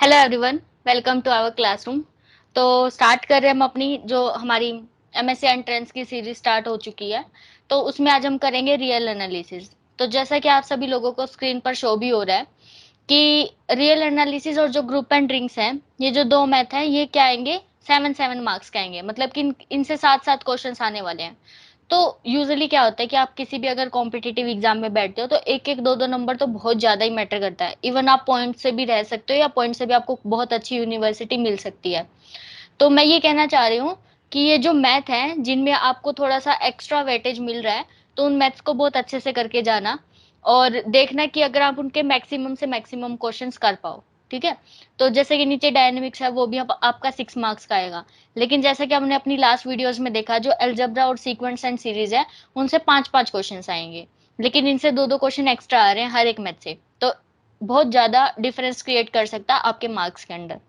Hello everyone, welcome to our classroom. तो start कर रहे हैं हम अपनी जो हमारी एमएससी एंट्रेंस की सीरीज स्टार्ट हो चुकी है। तो उसमें आज हम करेंगे रियल एनालिसिस। तो जैसा कि आप सभी लोगों को स्क्रीन पर शो भी हो रहा है कि रियल एनालिसिस और जो ग्रुप एंड ड्रिंक्स हैं, ये जो दो मैथ हैं, ये क्या आएंगे, 7-7 मार्क्स के आएंगे। मतलब कि इनसे 7-7 क्वेश्चन आने वाले हैं। तो यूजुअली क्या होता है कि आप किसी भी अगर कॉम्पिटिटिव एग्जाम में बैठते हो तो एक एक दो दो नंबर तो बहुत ज्यादा ही मैटर करता है। इवन आप पॉइंट से भी रह सकते हो या पॉइंट से भी आपको बहुत अच्छी यूनिवर्सिटी मिल सकती है। तो मैं ये कहना चाह रही हूँ कि ये जो मैथ है जिनमें आपको थोड़ा सा एक्स्ट्रा वेटेज मिल रहा है, तो उन मैथ्स को बहुत अच्छे से करके जाना और देखना कि अगर आप उनके मैक्सिमम से मैक्सिमम क्वेश्चंस कर पाओ। ठीक है। तो जैसे कि नीचे डायनेमिक्स है, वो भी आपका 6 मार्क्स का आएगा। लेकिन जैसे कि हमने अपनी लास्ट वीडियोस में देखा, जो अलजेब्रा और सीक्वेंस एंड सीरीज है, उनसे 5-5 क्वेश्चन आएंगे। लेकिन इनसे 2-2 क्वेश्चन एक्स्ट्रा आ रहे हैं हर एक मैथ से। तो बहुत ज्यादा डिफरेंस क्रिएट कर सकता है आपके मार्क्स के अंदर।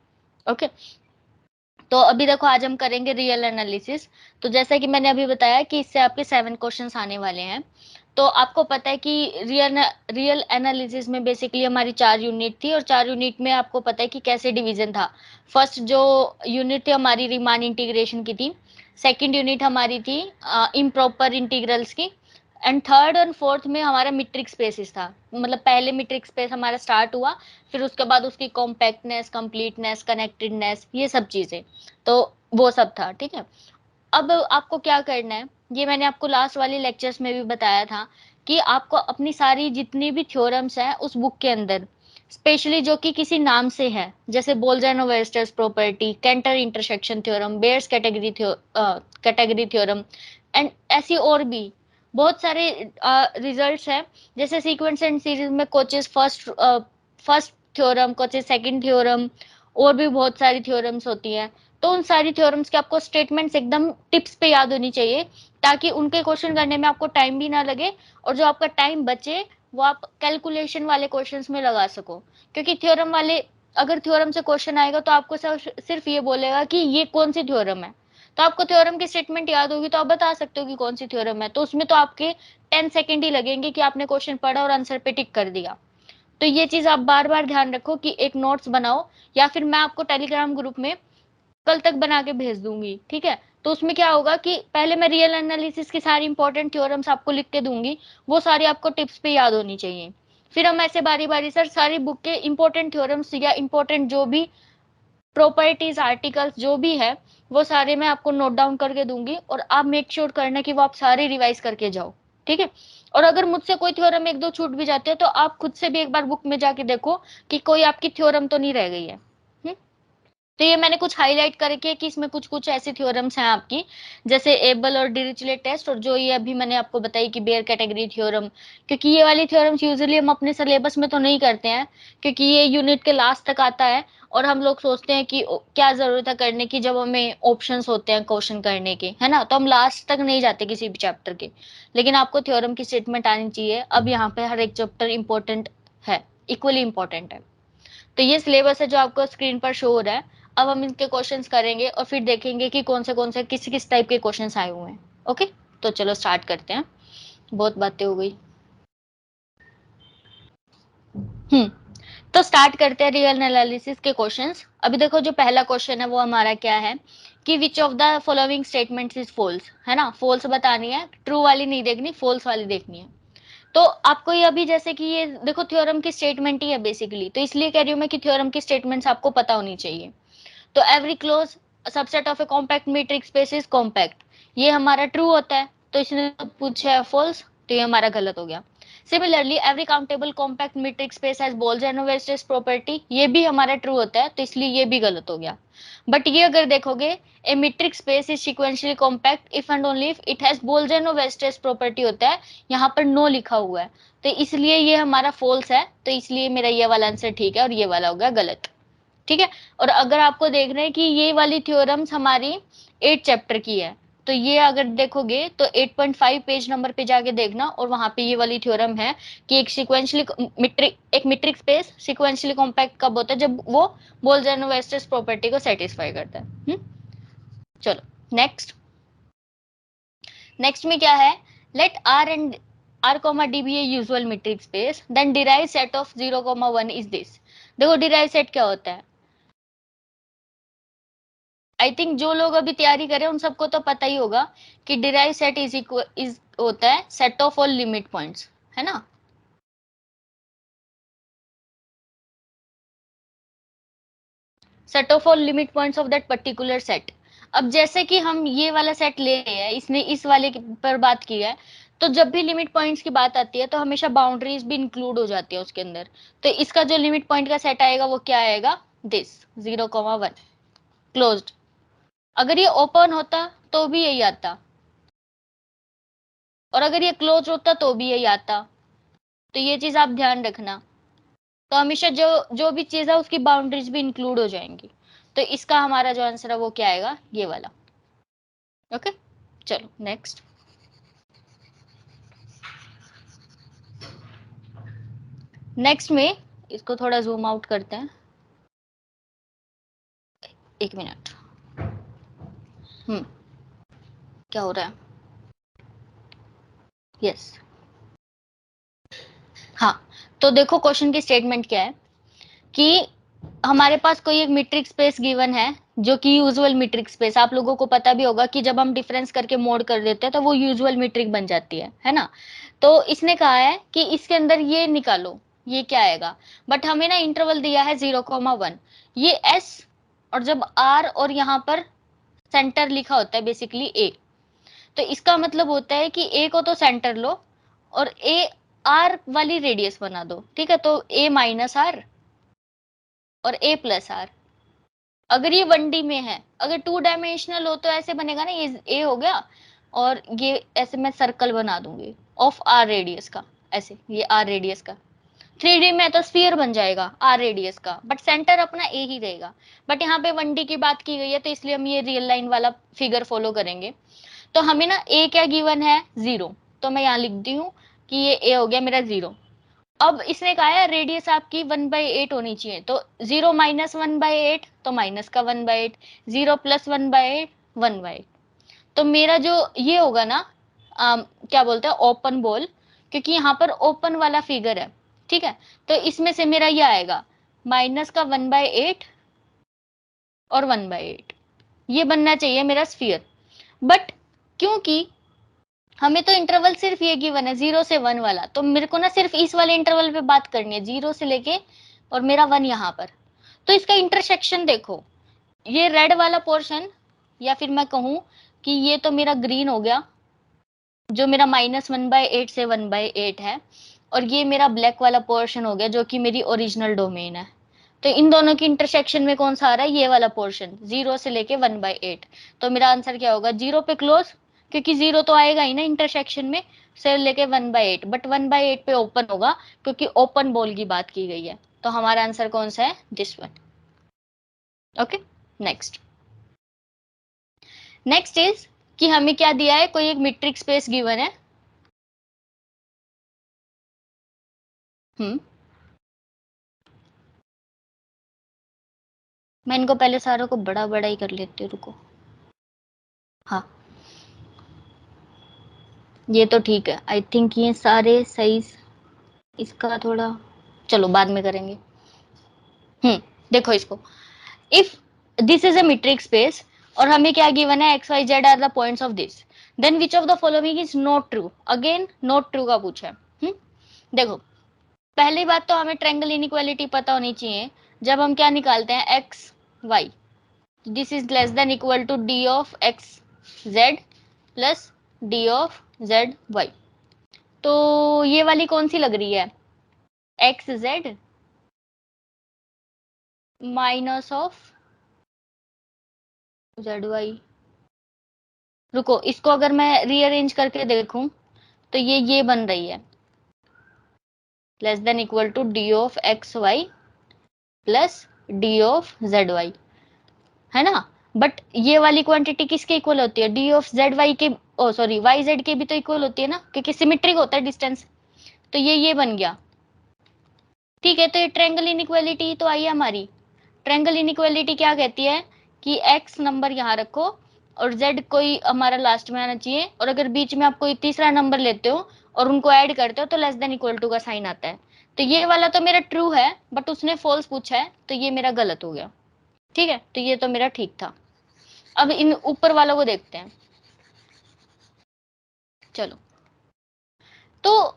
ओके। तो अभी देखो, आज हम करेंगे रियल एनालिसिस। तो जैसा कि मैंने अभी बताया कि इससे आपके 7 क्वेश्चंस आने वाले हैं। तो आपको पता है कि रियल रियल एनालिसिस में बेसिकली हमारी 4 यूनिट थी, और 4 यूनिट में आपको पता है कि कैसे डिवीजन था। फर्स्ट जो यूनिट थी हमारी रीमान इंटीग्रेशन की थी। सेकंड यूनिट हमारी थी इम्प्रॉपर इंटीग्रल्स की। एंड थर्ड और फोर्थ में हमारा मीट्रिक स्पेसिस था। मतलब पहले मीट्रिक स्पेस हमारा स्टार्ट हुआ, फिर उसके बाद उसकी कॉम्पैक्टनेस, कंप्लीटनेस, कनेक्टेडनेस, ये सब चीजें। तो वो सब था। ठीक है। अब आपको क्या करना है, ये मैंने आपको लास्ट वाले लेक्चर्स में भी बताया था कि आपको अपनी सारी जितनी भी थ्योरम्स हैं उस बुक के अंदर, स्पेशली जो कि किसी नाम से है, जैसे Bolzano Weierstrass property, Cantor intersection theorem, Baire's category theorem, and ऐसी और भी बहुत सारे रिजल्ट्स हैं। जैसे सीक्वेंस एंड सीरीज में Cauchy's first theorem, Cauchy's second theorem, और भी बहुत सारी थ्योरम्स होती हैं। तो उन सारी थ्योरम्स के आपको स्टेटमेंट्स एकदम टिप्स पे याद होनी चाहिए, ताकि उनके क्वेश्चन करने में आपको टाइम भी ना लगे, और जो आपका टाइम बचे वो आप कैलकुलेशन वाले क्वेश्चंस में लगा सको। क्योंकि थ्योरम वाले, अगर थ्योरम से क्वेश्चन आएगा तो आपको सिर्फ ये बोलेगा कि ये कौन सी थ्योरम है। तो आपको थ्योरम की स्टेटमेंट याद होगी तो आप बता सकते हो कि कौन सी थ्योरम है। तो उसमें तो आपके 10 सेकेंड ही लगेंगे कि आपने क्वेश्चन पढ़ा और आंसर पे टिक कर दिया। तो ये चीज आप बार बार ध्यान रखो कि एक नोट्स बनाओ, या फिर मैं आपको टेलीग्राम ग्रुप में कल तक बना के भेज दूंगी। ठीक है। तो उसमें क्या होगा कि पहले मैं रियल एनालिसिस की सारी इंपॉर्टेंट थ्योरम्स आपको लिख के दूंगी, वो सारी आपको टिप्स पे याद होनी चाहिए। फिर हम ऐसे बारी बारी सर सारी बुक के इंपॉर्टेंट थ्योरम्स या इंपॉर्टेंट जो भी प्रॉपर्टीज आर्टिकल्स जो भी है, वो सारे मैं आपको नोट डाउन करके दूंगी, और आप मेक श्योर करना कि वो आप सारे रिवाइज करके जाओ। ठीक है। और अगर मुझसे कोई थ्योरम एक दो छूट भी जाते हैं तो आप खुद से भी एक बार बुक में जाके देखो कि कोई आपकी थ्योरम तो नहीं रह गई है। तो ये मैंने कुछ हाईलाइट करके कि इसमें कुछ कुछ ऐसी थ्योरम्स हैं आपकी, जैसे एबल और डिरिचलेट टेस्ट, और जो ये अभी मैंने आपको बताई कि बेयर कैटेगरी थ्योरम। क्योंकि ये वाली थ्योरम्स यूजुअली हम अपने सिलेबस में तो नहीं करते हैं, क्योंकि ये यूनिट के लास्ट तक आता है, और हम लोग सोचते हैं कि क्या जरूरत है करने की, जब हमें ऑप्शंस होते हैं क्वेश्चन करने के, है ना। तो हम लास्ट तक नहीं जाते किसी भी चैप्टर के। लेकिन आपको थ्योरम की स्टेटमेंट आनी चाहिए। अब यहाँ पे हर एक चैप्टर इंपॉर्टेंट है, इक्वली इंपॉर्टेंट है। तो ये सिलेबस है जो आपको स्क्रीन पर शो हो रहा है। अब हम इनके क्वेश्चंस करेंगे और फिर देखेंगे कि कौन से किस किस टाइप के क्वेश्चंस आए हुए हैं। ओके। तो चलो स्टार्ट करते हैं, बहुत बातें हो गई। हम्म। तो स्टार्ट करते हैं रियल एनालिसिस के क्वेश्चंस। अभी देखो, जो पहला क्वेश्चन है वो हमारा क्या है कि which of the following statements is false, है ना। फॉल्स बतानी है, ट्रू वाली नहीं देखनी, फॉल्स वाली देखनी है। तो आपको ये अभी जैसे कि ये देखो, थ्योरम की स्टेटमेंट ही है बेसिकली, तो इसलिए कह रही हूँ मैं कि थ्योरम की स्टेटमेंट्स आपको पता होनी चाहिए। तो every close subset of a compact metric space is compact, ये हमारा ट्रू होता है। तो इसने पूछा है फॉल्स, तो ये हमारा गलत हो गया। Similarly every countable compact metric space has Bolzano Weierstrass property, ये भी हमारा ट्रू होता है, तो इसलिए ये भी गलत हो गया। बट ये अगर देखोगे, a metric space is sequentially compact if and only if it has Bolzano Weierstrass property होता है, यहाँ पर नो लिखा हुआ है, तो इसलिए ये हमारा फॉल्स है। तो इसलिए मेरा ये वाला आंसर ठीक है और ये वाला हो गया गलत। ठीक है। और अगर आपको देख रहे हैं कि ये वाली थ्योरम्स हमारी 8 चैप्टर की है, तो ये अगर देखोगे तो 8.5 पेज नंबर पे जाके देखना, और वहां पे ये वाली थ्योरम है कि एक मीट्रिक स्पेस सिक्वेंशियली कॉम्पैक्ट कब होता है, जब वो बोल्स-एनोवेस्ट्रेस प्रॉपर्टी को सेटिस्फाई करता है। चलो नेक्स्ट। नेक्स्ट में क्या है, let R and R comma D be a usual metric space, then derived set of 0, 1 is this. देखो डिराइव सेट क्या होता है, आई थिंक जो लोग अभी तैयारी करें उन सबको तो पता ही होगा कि डिराइव सेट इज होता है set of all limit points, है ना। Set of all limit points of that particular set. अब जैसे कि हम ये वाला सेट ले रहे हैं, इसने इस वाले पर बात की है, तो जब भी लिमिट पॉइंट्स की बात आती है तो हमेशा बाउंड्रीज भी इंक्लूड हो जाती है उसके अंदर। तो इसका जो लिमिट पॉइंट का सेट आएगा वो क्या आएगा, दिस 0,1 क्लोज्ड। अगर ये ओपन होता तो भी यही आता, और अगर ये क्लोज होता तो भी यही आता। तो ये चीज आप ध्यान रखना। तो हमेशा जो जो भी चीज है उसकी बाउंड्रीज भी इंक्लूड हो जाएंगी। तो इसका हमारा जो आंसर है वो क्या आएगा, ये वाला। ओके, चलो नेक्स्ट। नेक्स्ट में इसको थोड़ा जूम आउट करते हैं, एक मिनट। हम्म, क्या हो रहा है, यस। हाँ, तो देखो क्वेश्चन की स्टेटमेंट क्या है कि हमारे पास कोई एक मीट्रिक स्पेस गिवन है, जो कि यूजुअल मीट्रिक स्पेस, आप लोगों को पता भी होगा कि जब हम डिफरेंस करके मोड कर देते हैं तो वो यूजुअल मीट्रिक बन जाती है ना। तो इसने कहा है कि इसके अंदर ये निकालो, ये क्या आएगा। बट हमें ना इंटरवल दिया है 0,1, ये एस, और जब आर और यहाँ पर सेंटर लिखा होता है बेसिकली ए, तो इसका मतलब होता है कि ए को तो सेंटर लो और ए आर वाली रेडियस बना दो, ठीक है। तो ए माइनस आर और ए प्लस आर। अगर ये 1D में है, अगर 2 डायमेंशनल हो तो ऐसे बनेगा ना, ये ए हो गया और ये ऐसे मैं सर्कल बना दूंगी ऑफ आर रेडियस का, ऐसे ये आर रेडियस का। 3D में तो स्फीयर बन जाएगा आर रेडियस का, बट सेंटर अपना ए ही रहेगा। बट यहाँ पे 1D की बात की गई है तो इसलिए हम ये रियल लाइन वाला फिगर फॉलो करेंगे। तो हमें ना ए क्या गिवन है, 0। तो मैं यहाँ लिखती हूँ कि ये ए हो गया मेरा 0। अब इसने कहा है रेडियस आपकी 1/8 होनी चाहिए, तो 0 - 1/8 तो माइनस का 1/8, 0 + 1/8 1/8। तो मेरा जो ये होगा ना, क्या बोलते हैं, ओपन बॉल, क्योंकि यहाँ पर ओपन वाला फिगर है, ठीक है। तो इसमें से मेरा ये आएगा माइनस का 1/8 और 1/8, ये बनना चाहिए मेरा स्फीयर। बट क्योंकि हमें तो इंटरवल सिर्फ ये गिवन है 0 से 1 वाला, तो मेरे को ना सिर्फ इस वाले इंटरवल पे बात करनी है, 0 से लेके और मेरा 1 यहाँ पर। तो इसका इंटरसेक्शन देखो, ये रेड वाला पोर्शन, या फिर मैं कहूं कि ये तो मेरा ग्रीन हो गया, जो मेरा -1/8 से 1/8 है, और ये मेरा ब्लैक वाला पोर्शन हो गया जो कि मेरी ओरिजिनल डोमेन है। तो इन दोनों की इंटरसेक्शन में कौन सा आ रहा है, ये वाला पोर्शन 0 से लेके 1/8। तो मेरा आंसर क्या होगा, 0 पे क्लोज, क्योंकि 0 तो आएगा ही ना इंटरसेक्शन में, से लेके 1/8, बट 1/8 पे ओपन होगा क्योंकि ओपन बॉल की बात की गई है। तो हमारा आंसर कौन सा है, this one. Okay, next. Next is कि हमें क्या दिया है, कोई एक मीट्रिक स्पेस गिवन है। हम्म, मैं इनको पहले सारों को बड़ा बड़ा ही कर लेती हूँ, रुको। हाँ, ये तो ठीक है, आई थिंक ये सारे सही। इसका थोड़ा, चलो बाद में करेंगे। देखो इसको, if this is a metric space और हमें क्या गिवन है, X Y Z are the points of this, then which of the following is not true. Again not true का पूछा है। देखो, पहली बात तो हमें ट्रायंगल इनइक्वालिटी पता होनी चाहिए। जब हम क्या निकालते हैं, X Y, this is less than equal to D of x Z plus D of Z Y. तो ये वाली कौन सी लग रही है, X Z minus of Z Y. रुको, इसको अगर मैं रीअरेंज करके देखूं तो ये बन रही है less than equal to D of X Y plus D of Z Y, है ना। बट ये वाली क्वांटिटी किसके इक्वल होती है, डी ऑफ जेड वाई के, ओ सॉरी वाई जेड के भी तो इक्वल होती है ना, क्योंकि सिमेट्रिक होता है डिस्टेंस। तो ये बन गया, ठीक है। तो ये ट्रायंगल इनइक्वालिटी तो आई है हमारी। ट्रायंगल इनइक्वालिटी क्या कहती है कि एक्स नंबर यहाँ रखो और जेड कोई हमारा लास्ट में आना चाहिए, और अगर बीच में आप कोई तीसरा नंबर लेते हो और उनको ऐड करते हो तो लेस देन इक्वल टू का साइन आता है। तो ये वाला तो मेरा ट्रू है, बट उसने फॉल्स पूछा है तो ये मेरा गलत हो गया, ठीक है। तो ये तो मेरा ठीक था। अब इन ऊपर वालों को देखते हैं। चलो, तो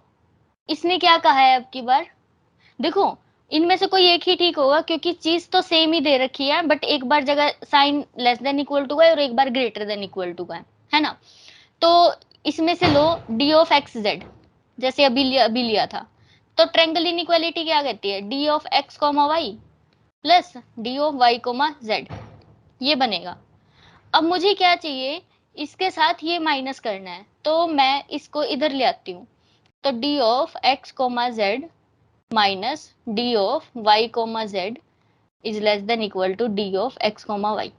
इसने क्या कहा है अब की बार, देखो इनमें से कोई एक ही ठीक होगा क्योंकि चीज तो सेम ही दे रखी है, बट एक बार जगह sign less than equal to का है और एक बार ग्रेटर देन इक्वल टू का है ना। तो इसमें से लो डी ऑफ एक्स जेड, जैसे अभी लिया था। तो ट्रायंगल इनइक्वालिटी क्या कहती है, D of X comma Y plus D of Y comma Z, ये बनेगा। अब मुझे क्या चाहिए, इसके साथ ये माइनस करना है, तो मैं इसको इधर ले आती हूँ। तो d of x comma z minus d of Y comma z is less than equal to D of x comma y.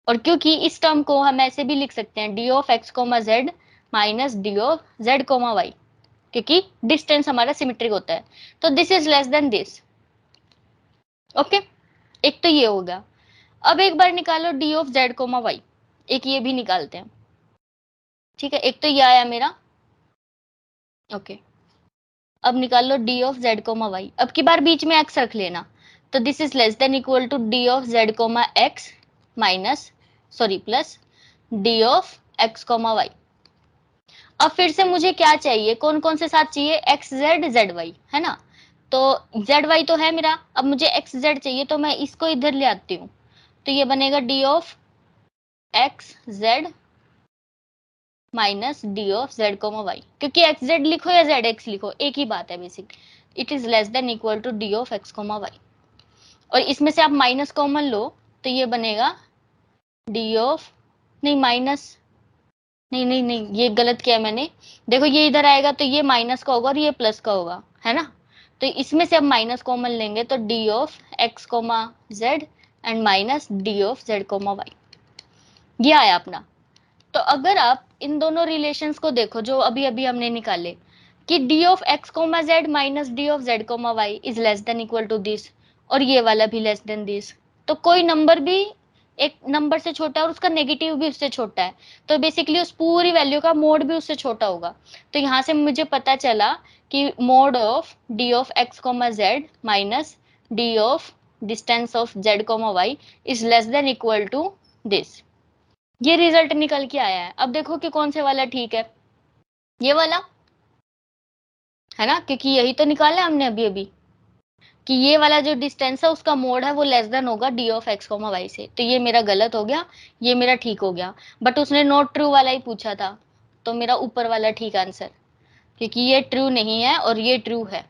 और क्योंकि इस टर्म को हम ऐसे भी लिख सकते हैं, d of x comma z minus d of Z comma y, क्योंकि डिस्टेंस हमारा सिमेट्रिक होता है। तो this is less than this. Okay, एक तो ये हो गया। अब एक बार निकालो d of Z comma y, एक ये भी निकालते हैं। ठीक है, एक तो ये आया मेरा। ओके, अब निकाल लो D of Z comma Y, अब की बार बीच में एक्स रख लेना। तो this is less than equal to D of Z comma X minus sorry plus D of x comma Y. अब फिर से मुझे क्या चाहिए, कौन कौन से साथ चाहिए, एक्स जेड जेड वाई, है ना। तो जेड वाई तो है मेरा, अब मुझे एक्स जेड चाहिए, तो मैं इसको इधर ले आती हूँ। तो ये बनेगा d of x Z minus d of Z comma y, क्योंकि एक्स जेड लिखो या जेड एक्स लिखो एक ही बात है basic. It is less than equal to D of x comma y, और इसमें से आप माइनस कॉमन लो, तो ये बनेगा डी ऑफ, नहीं माइनस, नहीं नहीं नहीं ये गलत किया मैंने। देखो ये इधर आएगा तो ये माइनस का होगा और ये प्लस का होगा, है ना। तो इसमें से अब माइनस कॉमन लेंगे, तो d of x comma z and minus d of Z comma y, ये आया अपना। तो अगर आप इन दोनों रिलेशंस को देखो जो अभी अभी हमने निकाले, कि d of x comma z minus d of Z comma y is less than equal to this, और ये वाला भी लेस देन दिस, तो कोई नंबर भी एक नंबर से छोटा है और उसका नेगेटिव भी उससे छोटा है, तो बेसिकली उस पूरी वैल्यू का मोड भी उससे छोटा होगा। तो यहाँ से मुझे पता चला कि mod of d of x comma z minus d of distance of Z comma y is less than equal to this. ये रिजल्ट निकल के आया है। अब देखो कि कौन से वाला ठीक है, ये वाला, है ना, क्योंकि यही तो निकाला है हमने अभी अभी, कि ये वाला जो डिस्टेंस है उसका मोड है वो लेस देन होगा d of x comma y से। तो ये मेरा गलत हो गया, ये मेरा ठीक हो गया, बट उसने नॉट ट्रू वाला ही पूछा था, तो मेरा ऊपर वाला ठीक आंसर, क्योंकि ये ट्रू नहीं है और ये ट्रू है।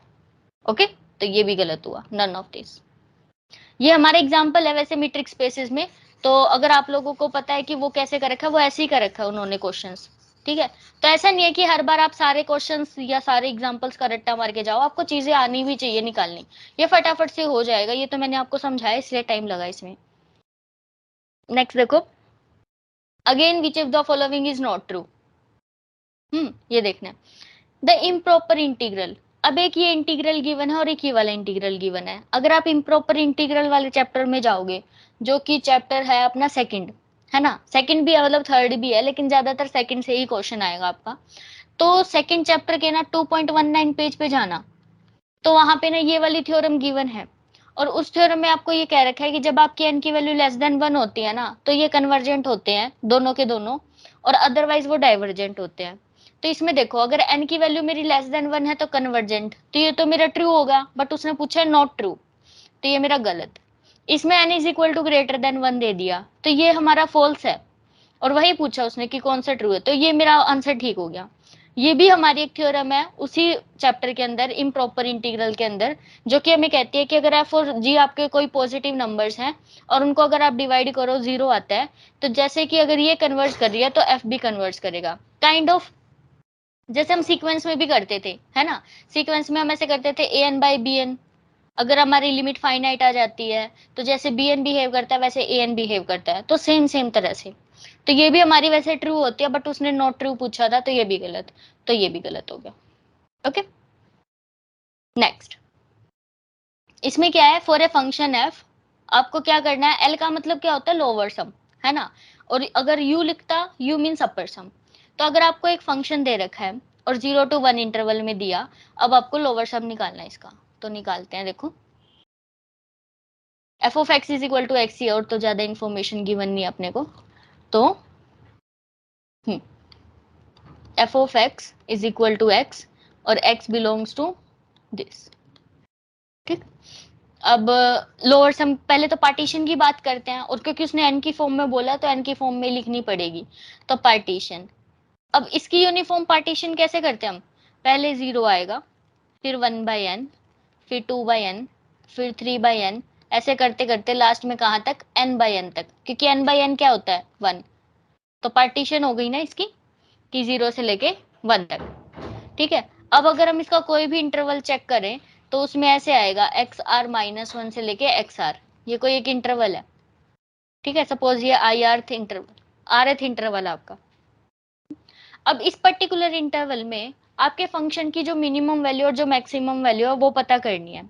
ओके, तो ये भी गलत हुआ, नन ऑफ दिस। ये हमारा एग्जाम्पल है वैसे मीट्रिक स्पेसेस में। तो अगर आप लोगों को पता है कि वो कैसे कर रखा है, वो ऐसे ही कर रखा है उन्होंने क्वेश्चंस। ठीक है, तो ऐसा नहीं है कि हर बार आप सारे क्वेश्चंस या सारे एग्जांपल्स का रट्टा मार के जाओ, आपको चीजें आनी भी चाहिए निकालनी। ये फटाफट से हो जाएगा, ये तो मैंने आपको समझाया इसलिए टाइम लगा इसमें। नेक्स्ट देखो, again which of the following is not true. ये देखना है, द इम्प्रॉपर इंटीग्रल। अब एक ये इंटीग्रल गिवन है और एक ये वाला इंटीग्रल गिवन है। अगर आप इम्प्रॉपर इंटीग्रल वाले चैप्टर में जाओगे, जो कि चैप्टर है अपना सेकंड, है ना, सेकंड भी है मतलब थर्ड भी है, लेकिन ज्यादातर सेकंड से ही क्वेश्चन आएगा आपका। तो सेकंड चैप्टर के ना 2.19 पेज पे जाना, तो वहां पे ना ये वाली थ्योरम गिवन है, और उस थ्योरम में आपको ये कह रखा है कि जब आपकी एन की वैल्यू लेस देन 1 होती है ना, तो ये कन्वर्जेंट होते हैं दोनों के दोनों, और अदरवाइज वो डाइवर्जेंट होते हैं। तो इसमें देखो, अगर एन की वैल्यू मेरी लेस देन 1 है तो कन्वर्जेंट, तो ये तो मेरा ट्रू होगा, बट उसने पूछा है नॉट ट्रू, तो ये मेरा गलत। इसमें n is equal to greater than 1 दे दिया, तो ये हमारा फॉल्स है, और वही पूछा उसने कि कौन सा ट्रू है, तो ये मेरा आंसर ठीक हो गया। ये भी हमारी एक थ्योरम है उसी चैप्टर के अंदर, इम्प्रॉपर इंटीग्रल के अंदर, जो कि हमें कहती है कि अगर एफ और जी आपके कोई पॉजिटिव नंबर्स हैं और उनको अगर आप डिवाइड करो, जीरो आता है, तो जैसे कि अगर ये कन्वर्ट कर रही है तो एफ भी कन्वर्ट करेगा, काइंड ऑफ जैसे हम सीक्वेंस में भी करते थे, है ना। सीक्वेंस में हम ऐसे करते थे A N by B N, अगर हमारी लिमिट फाइनाइट आ जाती है तो जैसे बी एन बिहेव करता है वैसे ए एन बिहेव करता है, तो सेम सेम तरह से। तो ये भी हमारी वैसे ट्रू होती है, बट उसने नॉट ट्रू पूछा था, तो ये भी गलत, तो ये भी गलत हो गया। ओके, नेक्स्ट, इसमें क्या है, फॉर ए फंक्शन एफ, आपको क्या करना है, एल का मतलब क्या होता है, लोअर सम, है ना, और अगर यू लिखता, यू मीन्स अपर सम। तो अगर आपको एक फंक्शन दे रखा है और 0 to 1 इंटरवल में दिया, अब आपको लोअर सम निकालना है इसका, तो निकालते हैं, देखो F of x is equal to X ही, और तो ज्यादा इंफॉर्मेशन गिवन नहीं है अपने को। तो f of x is equal to x और एक्स बिलोंग्स टू दिस। ठीक। अब लोअर सम, पहले तो पार्टीशन की बात करते हैं, और क्योंकि उसने एन की फॉर्म में बोला तो एन की फॉर्म में लिखनी पड़ेगी। तो पार्टीशन, अब इसकी यूनिफॉर्म पार्टीशन कैसे करते हैं हम? पहले 0 आएगा, फिर 1/n, फिर 2/n, फिर 3/n, ऐसे करते करते लास्ट में कहाँ तक? n/n तक, क्योंकि n/n क्या होता है? 1। तो पार्टीशन हो गई ना इसकी, कि 0 से लेके 1 तक। ठीक है। अब अगर हम इसका कोई भी इंटरवल चेक करें तो उसमें ऐसे आएगा XR-1 से लेके XR, ये कोई एक इंटरवल है। ठीक है, सपोज ये IR इंटरवल, RF इंटरवल आपका। अब इस पर्टिकुलर इंटरवल में आपके फंक्शन की जो मिनिमम वैल्यू और जो मैक्सिमम वैल्यू है वो पता करनी है।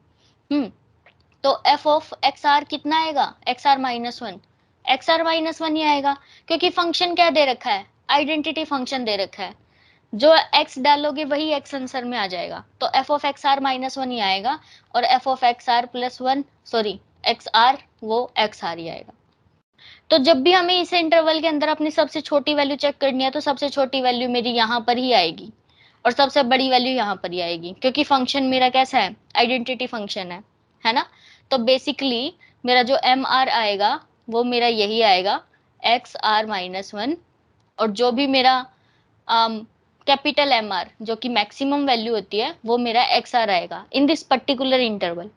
तो एफ ऑफ एक्स आर कितना आएगा? XR-1, XR-1 ही आएगा, क्योंकि फंक्शन क्या दे रखा है? आइडेंटिटी फंक्शन दे रखा है। जो x डालोगे वही x आंसर में आ जाएगा, तो एफ ऑफ एक्स आर -1 ही आएगा, और f of x r +1, sorry x r, वो एक्स आर ही आएगा। तो जब भी हमें इस इंटरवल के अंदर अपनी सबसे छोटी वैल्यू चेक करनी है तो सबसे छोटी वैल्यू मेरी यहाँ पर ही आएगी, और सबसे बड़ी वैल्यू यहाँ पर ही आएगी, क्योंकि फंक्शन मेरा कैसा है? आइडेंटिटी फंक्शन है ना। तो बेसिकली मेरा जो एम आर आएगा वो मेरा यही आएगा, XR-1, और जो भी मेरा कैपिटल एम आर जो कि मैक्सिमम वैल्यू होती है वो मेरा एक्स आर आएगा इन दिस पर्टिकुलर इंटरवल।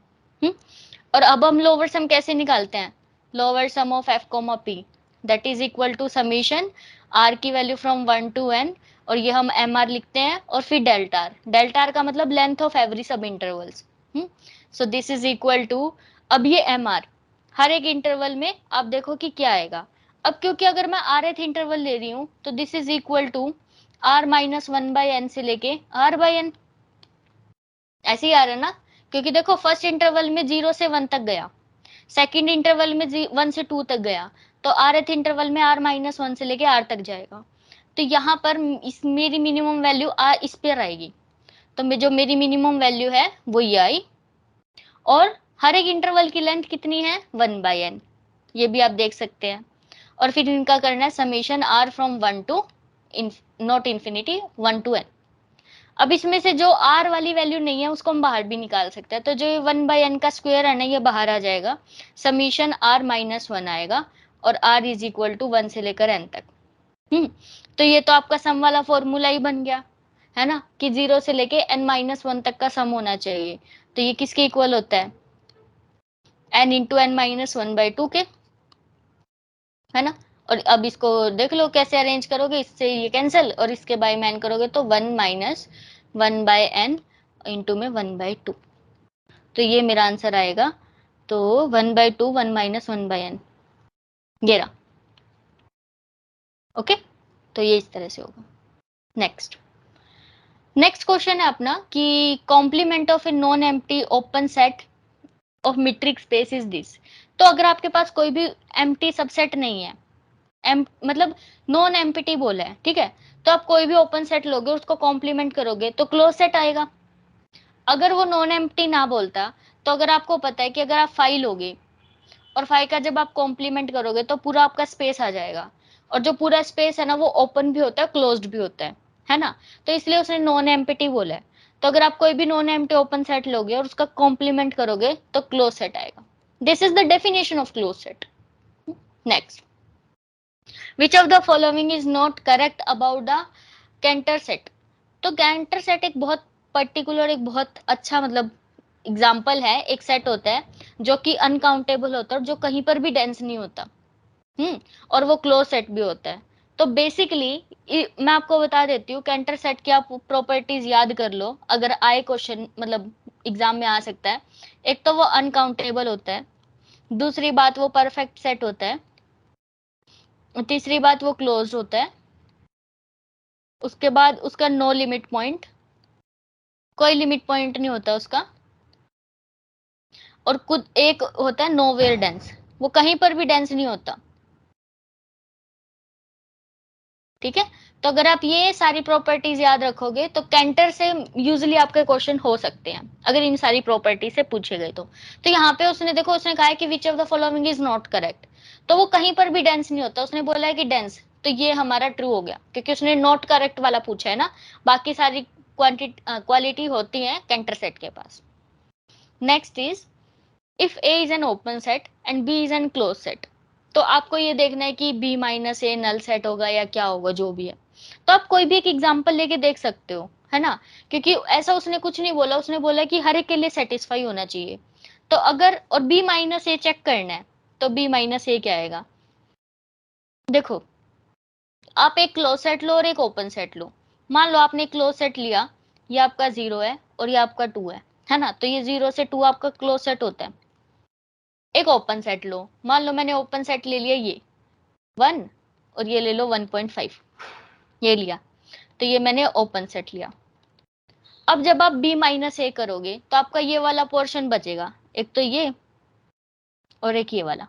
और अब हम लोअर सम कैसे निकालते हैं? Lower sum of f comma p that is equal to summation r की वैल्यू फ्रॉम 1 to n, और ये हम एम आर लिखते हैं, और फिर डेल्टा आर, डेल्टा आर का मतलब length of every subintervals. So this is equal to, अब ये एम आर हर एक इंटरवल में आप देखो कि क्या आएगा। अब क्योंकि अगर मैं आर एथ इंटरवल ले रही हूं तो this is equal to R-1/n से लेके R/n, ऐसे ही आ रहा है ना, क्योंकि देखो फर्स्ट इंटरवल में 0 से 1 तक गया, सेकंड इंटरवल में 1 से 2 तक गया, तो rth इंटरवल में R-1 से लेके R तक जाएगा। तो यहाँ पर इस मेरी मिनिमम वैल्यू R इस पर आएगी, तो जो मेरी मिनिमम वैल्यू है वो ये आई, और हर एक इंटरवल की लेंथ कितनी है? 1/n, ये भी आप देख सकते हैं। और फिर इनका करना है summation R from 1 to not infinity 1 to n। अब इसमें से जो r वाली वैल्यू नहीं है उसको हम बाहर भी निकाल सकते हैं, तो जो 1/n का स्क्वायर है ना ये बाहर आ जाएगा, समीशन R-1 आएगा, और r इज इक्वल टू 1 से लेकर n तक। तो ये तो आपका सम वाला फॉर्मूला ही बन गया, है ना, कि 0 से लेके n-1 तक का सम होना चाहिए। तो ये किसके इक्वल होता है? n इंटू n-1/2 के, है ना। और अब इसको देख लो कैसे अरेंज करोगे, इससे ये कैंसिल, और इसके बाय में n करोगे तो 1-1/n इंटू में 1/2, तो ये मेरा आंसर आएगा। तो 1/2 1-1/n, ये रहा। ओके, तो ये इस तरह से होगा। नेक्स्ट नेक्स्ट क्वेश्चन है अपना कि complement of a non empty open set of metric space is this. तो अगर आपके पास कोई भी एम्प्टी सबसेट नहीं है, मतलब नॉन एम्प्टी बोला है, ठीक है, तो आप कोई भी ओपन सेट लोगे उसको कॉम्प्लीमेंट करोगे तो क्लोज सेट आएगा। अगर वो नॉन एम्प्टी ना बोलता, तो अगर आपको पता है कि अगर आप 5 लोगे और 5 का जब आप कॉम्प्लीमेंट करोगे तो पूरा आपका स्पेस आ जाएगा, और जो पूरा स्पेस है ना वो ओपन भी होता है, क्लोज्ड भी होता है ना। तो इसलिए उसने नॉन एम्प्टी बोला है। तो अगर आप कोई भी नॉन एम्प्टी ओपन सेट लोगे और उसका कॉम्प्लीमेंट करोगे तो क्लोज सेट आएगा। This is the definition of close set. Next, which of the following is not correct about the Cantor set. तो कैंटर सेट एक बहुत पर्टिकुलर, एक बहुत अच्छा मतलब एग्जाम्पल है। एक सेट होता है जो कि अनकाउंटेबल होता है और जो कहीं पर भी डेंस नहीं होता, और वो क्लोज सेट भी होता है। तो बेसिकली मैं आपको बता देती हूँ, कैंटर सेट की आप प्रॉपर्टीज याद कर लो, अगर आए क्वेश्चन मतलब एग्जाम में आ सकता है। एक तो वो अनकाउंटेबल होता है, दूसरी बात वो परफेक्ट सेट होता है, तीसरी बात वो क्लोज होता है, उसके बाद उसका नो लिमिट पॉइंट, कोई लिमिट पॉइंट नहीं होता उसका, और कुछ एक होता है नोवेयर डेंस, वो कहीं पर भी डेंस नहीं होता। ठीक है, तो अगर आप ये सारी प्रॉपर्टीज याद रखोगे तो कैंटर से यूजुअली आपके क्वेश्चन हो सकते हैं अगर इन सारी प्रॉपर्टी से पूछे गए तो यहाँ पे उसने देखो उसने कहा है कि which of the following is not correct, तो वो कहीं पर भी डेंस नहीं होता, उसने बोला है कि डेंस, तो ये हमारा ट्रू हो गया क्योंकि उसने नॉट करेक्ट वाला पूछा है ना, बाकी सारी क्वालिटी होती है कैंटर सेट के पास। Next is if A is an open set and B is an close set, तो आपको ये देखना है कि B minus A null set होगा या क्या होगा जो भी है, तो आप कोई भी एक एग्जांपल लेके देख सकते हो, है ना, क्योंकि ऐसा उसने कुछ नहीं बोला, उसने बोला कि हर एक के लिए सेटिस्फाई होना चाहिए। तो अगर और बी माइनस ए चेक करना है तो बी माइनस ए क्या आएगा, देखो आप एक क्लोज सेट लो और एक ओपन सेट लो, मान लो आपने क्लोज सेट लिया, ये आपका 0 है और ये आपका 2 है ना, तो ये 0 से 2 आपका क्लोज सेट होता है। एक ओपन सेट लो, मान लो मैंने ओपन सेट ले लिया ये 1 और ये ले लो 1.5, ये लिया, तो ये मैंने ओपन सेट लिया। अब जब आप b माइनस ए करोगे तो आपका ये वाला पोर्शन बचेगा, एक तो ये और एक ये वाला,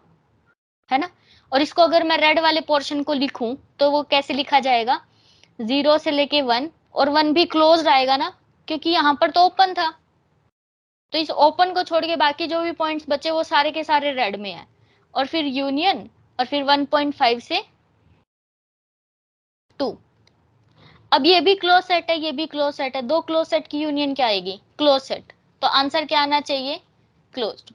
है ना, और इसको अगर मैं रेड वाले पोर्शन को लिखूं तो वो कैसे लिखा जाएगा, 0 से लेके 1, और 1 भी क्लोज आएगा ना क्योंकि यहाँ पर तो ओपन था, तो इस ओपन को छोड़ के बाकी जो भी पॉइंट्स बचे वो सारे के सारे रेड में है, और फिर यूनियन और फिर 1.5 से 2। अब ये भी क्लोज सेट है, ये भी क्लोज सेट है, दो क्लोज सेट की यूनियन क्या आएगी, क्लोज सेट, तो आंसर क्या आना चाहिए, क्लोज्ड।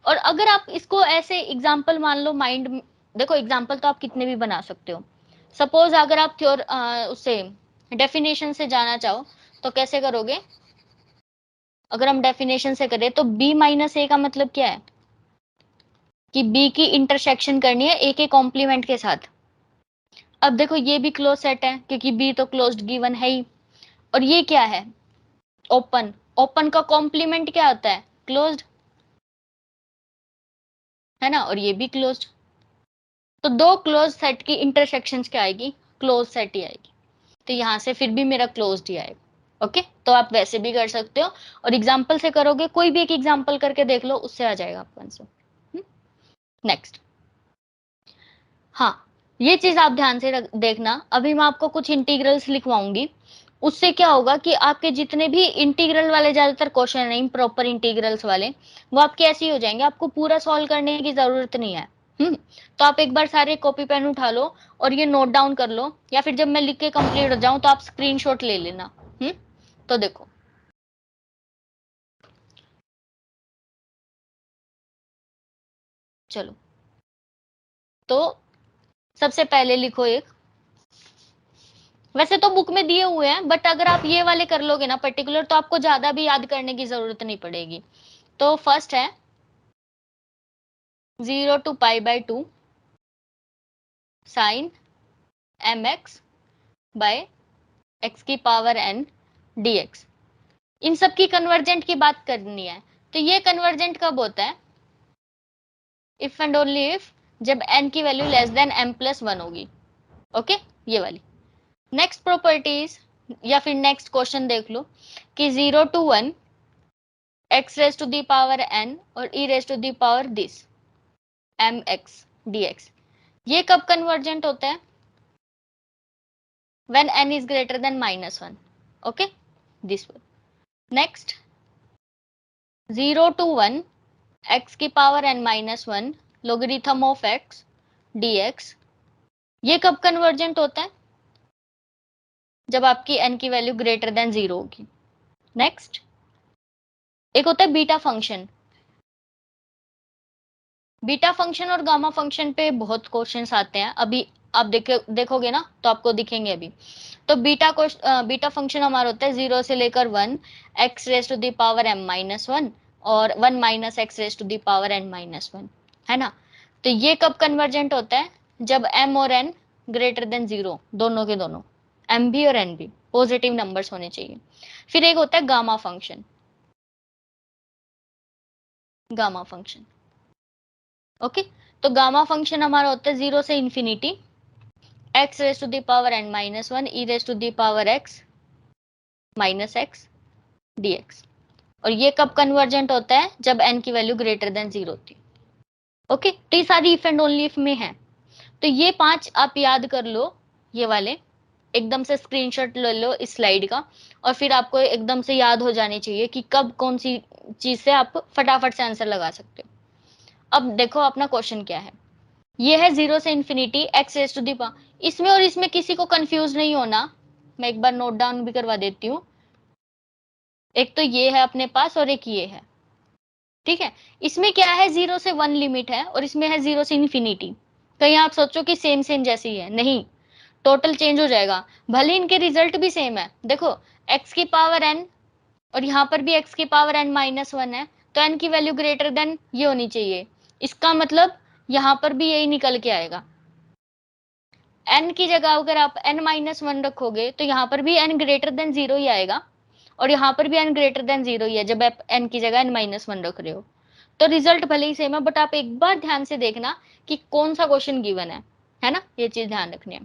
और अगर आप इसको ऐसे एग्जाम्पल मान लो माइंड, देखो एग्जाम्पल तो आप कितने भी बना सकते हो, सपोज अगर आप थ्योर उससे डेफिनेशन से जाना चाहो तो कैसे करोगे, अगर हम डेफिनेशन से करें तो b माइनस ए का मतलब क्या है कि b की इंटरसेक्शन करनी है a के कॉम्प्लीमेंट के साथ। अब देखो ये भी क्लोज सेट है क्योंकि b तो क्लोज्ड गिवन है ही, और ये क्या है, ओपन, ओपन का कॉम्प्लीमेंट क्या होता है, क्लोज्ड, है ना, और ये भी क्लोज्ड, तो दो क्लोज सेट की इंटरसेक्शंस क्या आएगी, क्लोज सेट ही आएगी, तो यहां से फिर भी मेरा क्लोज्ड ही आएगा। ओके, तो आप वैसे भी कर सकते हो और एग्जाम्पल से करोगे, कोई भी एक एग्जाम्पल करके देख लो, उससे आ जाएगा आपका आंसर। नेक्स्ट, हाँ ये चीज आप ध्यान से देखना, अभी मैं आपको कुछ इंटीग्रल्स लिखवाऊंगी, उससे क्या होगा कि आपके जितने भी इंटीग्रल वाले ज्यादातर क्वेश्चन है इम्प्रॉपर इंटीग्रल्स वाले, वो आपके ऐसे ही हो जाएंगे, आपको पूरा सॉल्व करने की जरूरत नहीं है। तो आप एक बार सारे कॉपी पेन उठा लो और ये नोट डाउन कर लो, या फिर जब मैं लिख के कंप्लीट हो जाऊं तो आप स्क्रीनशॉट ले लेना। तो देखो, चलो, तो सबसे पहले लिखो एक, वैसे तो बुक में दिए हुए हैं बट अगर आप ये वाले कर लोगे ना पर्टिकुलर तो आपको ज्यादा भी याद करने की जरूरत नहीं पड़ेगी। तो फर्स्ट है 0 to π/2 sine mx by x की पावर n dx, इन सब की कन्वर्जेंट की बात करनी है, तो ये कन्वर्जेंट कब होता है, इफ एंड ओनली इफ जब n की वैल्यू लेस देन m+1 होगी। ओके, ये वाली। नेक्स्ट प्रॉपर्टीज या फिर नेक्स्ट क्वेश्चन देख लो कि 0 to 1 x raise to the power n और e raise to the power this mx dx, ये कब कन्वर्जेंट होता है, when n is greater than -1। okay, this one। next 0 to 1 x की power n-1 logarithm of x dx, ये कब convergent होता है, जब आपकी n की वैल्यू ग्रेटर देन 0 होगी। नेक्स्ट एक होता है बीटा फंक्शन, बीटा फंक्शन और गामा फंक्शन पे बहुत क्वेश्चंस आते हैं, अभी आप देखोगे ना तो आपको दिखेंगे अभी। तो बीटा फंक्शन हमारा होता है 0 से लेकर 1 x raise to the power m-1 और 1 minus x raise to the power n-1, है ना, तो ये कब कन्वर्जेंट होता है, जब m और n ग्रेटर देन 0, दोनों के दोनों m भी और n भी पॉजिटिव नंबर्स होने चाहिए। फिर एक होता है gamma function, gamma function. Okay, तो गामा फंक्शन हमारा होता है 0 से infinity x raise to the power n-1 e raise to the power x minus x dx, और ये कब कन्वर्जेंट होता है, जब n की वैल्यू ग्रेटर देन 0 होती है। ओके, तो ये सारी इफ एंड ओनली इफ में है, तो ये 5 आप याद कर लो, ये वाले एकदम से स्क्रीनशॉट ले लो इस स्लाइड का, और फिर आपको एकदम से याद हो जानी चाहिए कि कब कौन सी चीज से आप फटाफट से आंसर लगा सकते हो। अब देखो अपना क्वेश्चन क्या है, ये है 0 से infinity x raise to the power. इसमें और इसमें किसी को कंफ्यूज नहीं होना, मैं एक बार नोट डाउन भी करवा देती हूँ। एक तो ये है अपने पास और एक ये है, ठीक है। इसमें क्या है, 0 से 1 लिमिट है और इसमें है 0 से इंफिनिटी। कहीं आप सोचो कि सेम सेम जैसी है, नहीं, टोटल चेंज हो जाएगा। भले इनके रिजल्ट भी सेम है, देखो x की पावर n और यहाँ पर भी x की पावर n माइनस 1 है, तो n की वैल्यू ग्रेटर देन ये होनी चाहिए। इसका मतलब यहाँ पर भी यही निकल के आएगा। n की जगह अगर आप n माइनस 1 रखोगे तो यहाँ पर भी n ग्रेटर देन 0 ही आएगा, और यहाँ पर भी n ग्रेटर देन 0 ही है जब आप n की जगह n माइनस 1 रख रहे हो। तो रिजल्ट भले ही सेम है, बट आप एक बार ध्यान से देखना कि कौन सा क्वेश्चन गिवन है ना, ये चीज ध्यान रखनी है।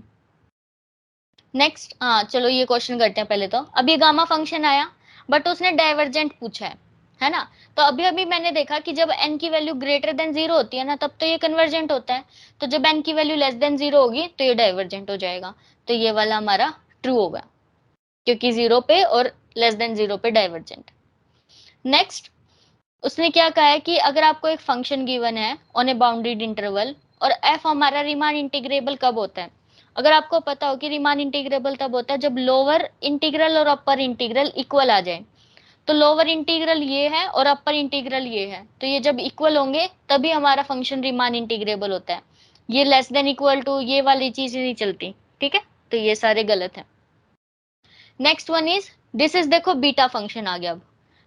नेक्स्ट, हाँ चलो ये क्वेश्चन करते हैं पहले। तो अभी गामा फंक्शन आया बट उसने डाइवर्जेंट पूछा है ना। तो अभी अभी मैंने देखा कि जब n की वैल्यू ग्रेटर देन 0 होती है ना, तब तो ये कन्वर्जेंट होता है। तो जब n की वैल्यू लेस देन 0 होगी तो ये डाइवर्जेंट हो जाएगा। तो ये वाला हमारा ट्रू होगा, क्योंकि 0 पे और लेस देन 0 पे डाइवर्जेंट। नेक्स्ट, उसने क्या कहा है कि अगर आपको एक फंक्शन गिवन है ऑन ए बाउंडेड इंटरवल, और f हमारा रीमान इंटीग्रेबल कब होता है। अगर आपको पता हो कि रीमान इंटीग्रेबल तब होता है जब लोअर इंटीग्रल और अपर इंटीग्रल इक्वल आ जाए। तो लोअर इंटीग्रल ये है और अपर इंटीग्रल ये है, तो ये जब इक्वल होंगे तभी हमारा फंक्शन रीमान इंटीग्रेबल होता है। ये लेस देन इक्वल टू ये वाली चीज नहीं चलती, ठीक है, तो ये सारे गलत है। Next one is this is, देखो बीटा फंक्शन आ गया। अब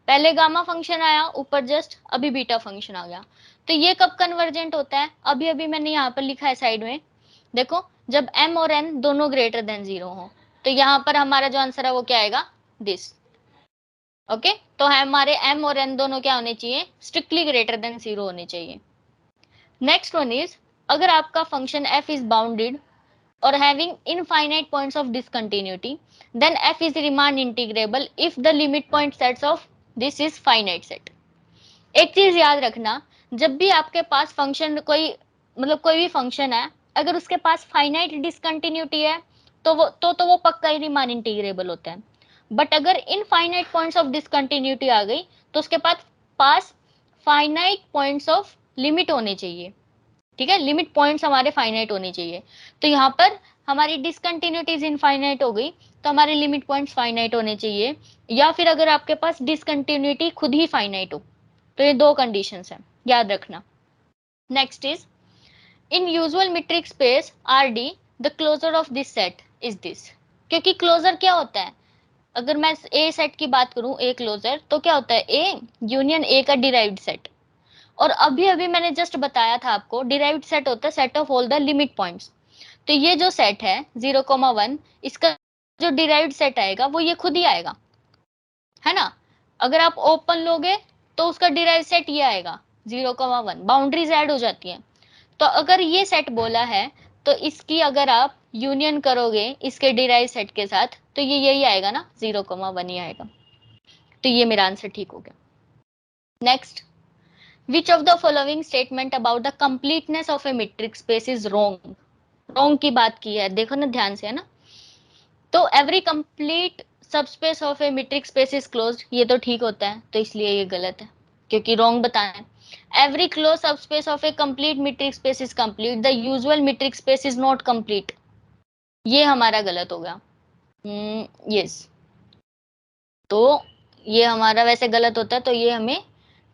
पहले गामा फंक्शन आया ऊपर जस्ट, अभी बीटा फंक्शन आ गया। तो ये कब कन्वर्जेंट होता है, अभी अभी मैंने यहाँ पर लिखा है साइड में, देखो जब m और n दोनों ग्रेटर देन 0 हो। तो यहाँ पर हमारा जो आंसर है वो क्या आएगा, दिस। ओके, तो हमारे m और n दोनों क्या होने चाहिए, स्ट्रिक्टली ग्रेटर देन 0 होने चाहिए। नेक्स्ट वन इज, अगर आपका function f is bounded or having infinite points of discontinuity, then f is Riemann integrable if the limit point sets of this is finite set। एक चीज याद रखना, जब भी आपके पास फंक्शन कोई, मतलब कोई भी फंक्शन है, अगर उसके पास फाइनाइट डिसकंटिन्यूटी है तो वो पक्का ही रीमान इंटीग्रेबल होता है। बट अगर इनफाइनाइट पॉइंट्स ऑफ डिसकंटिन्यूटी आ गई तो उसके पास फाइनाइट पॉइंट्स ऑफ लिमिट होने चाहिए, ठीक है, लिमिट पॉइंट्स हमारे फाइनाइट होने चाहिए। तो यहाँ पर हमारी डिसकंटिन्यूटीज इनफाइनाइट हो गई, तो हमारे लिमिट पॉइंट्स फाइनाइट होने चाहिए, या फिर अगर आपके पास डिसकंटिन्यूटी खुद ही फाइनाइट हो। तो ये दो कंडीशंस हैं, याद रखना। Next is, in usual metric space r d the closure of this set is this. क्योंकि क्लोजर क्या होता है, अगर मैं ए सेट की बात करूं, ए क्लोजर, तो क्या होता है, ए यूनियन ए का डिराइव्ड सेट। और अभी अभी मैंने जस्ट बताया था आपको, डिराइव्ड सेट होता है set of all the limit points. तो ये जो सेट है 0,1, इसका जो डिराइव्ड सेट आएगा वो ये खुद ही आएगा, है ना। अगर आप ओपन लोगे तो उसका डिराइव्ड सेट ये आएगा 0,1, बाउंड्रीज ऐड हो जाती हैं। तो अगर ये सेट बोला है तो इसकी अगर आप यूनियन करोगे इसके डिराइव सेट के साथ तो ये यही आएगा ना, 0,1 ही आएगा। तो ये मेरा आंसर ठीक हो गया। Next, which of the following statement about the completeness of a metric space is wrong। wrong की बात की है, देखो ना ध्यान से, है ना। तो every complete subspace of a metric space is closed, ये तो ठीक होता है, तो इसलिए ये गलत है क्योंकि wrong बताना है। every closed subspace of a complete metric space is complete, the usual metric space is not complete, ये हमारा गलत हो गया। यस, तो ये हमारा वैसे गलत होता है, तो ये हमें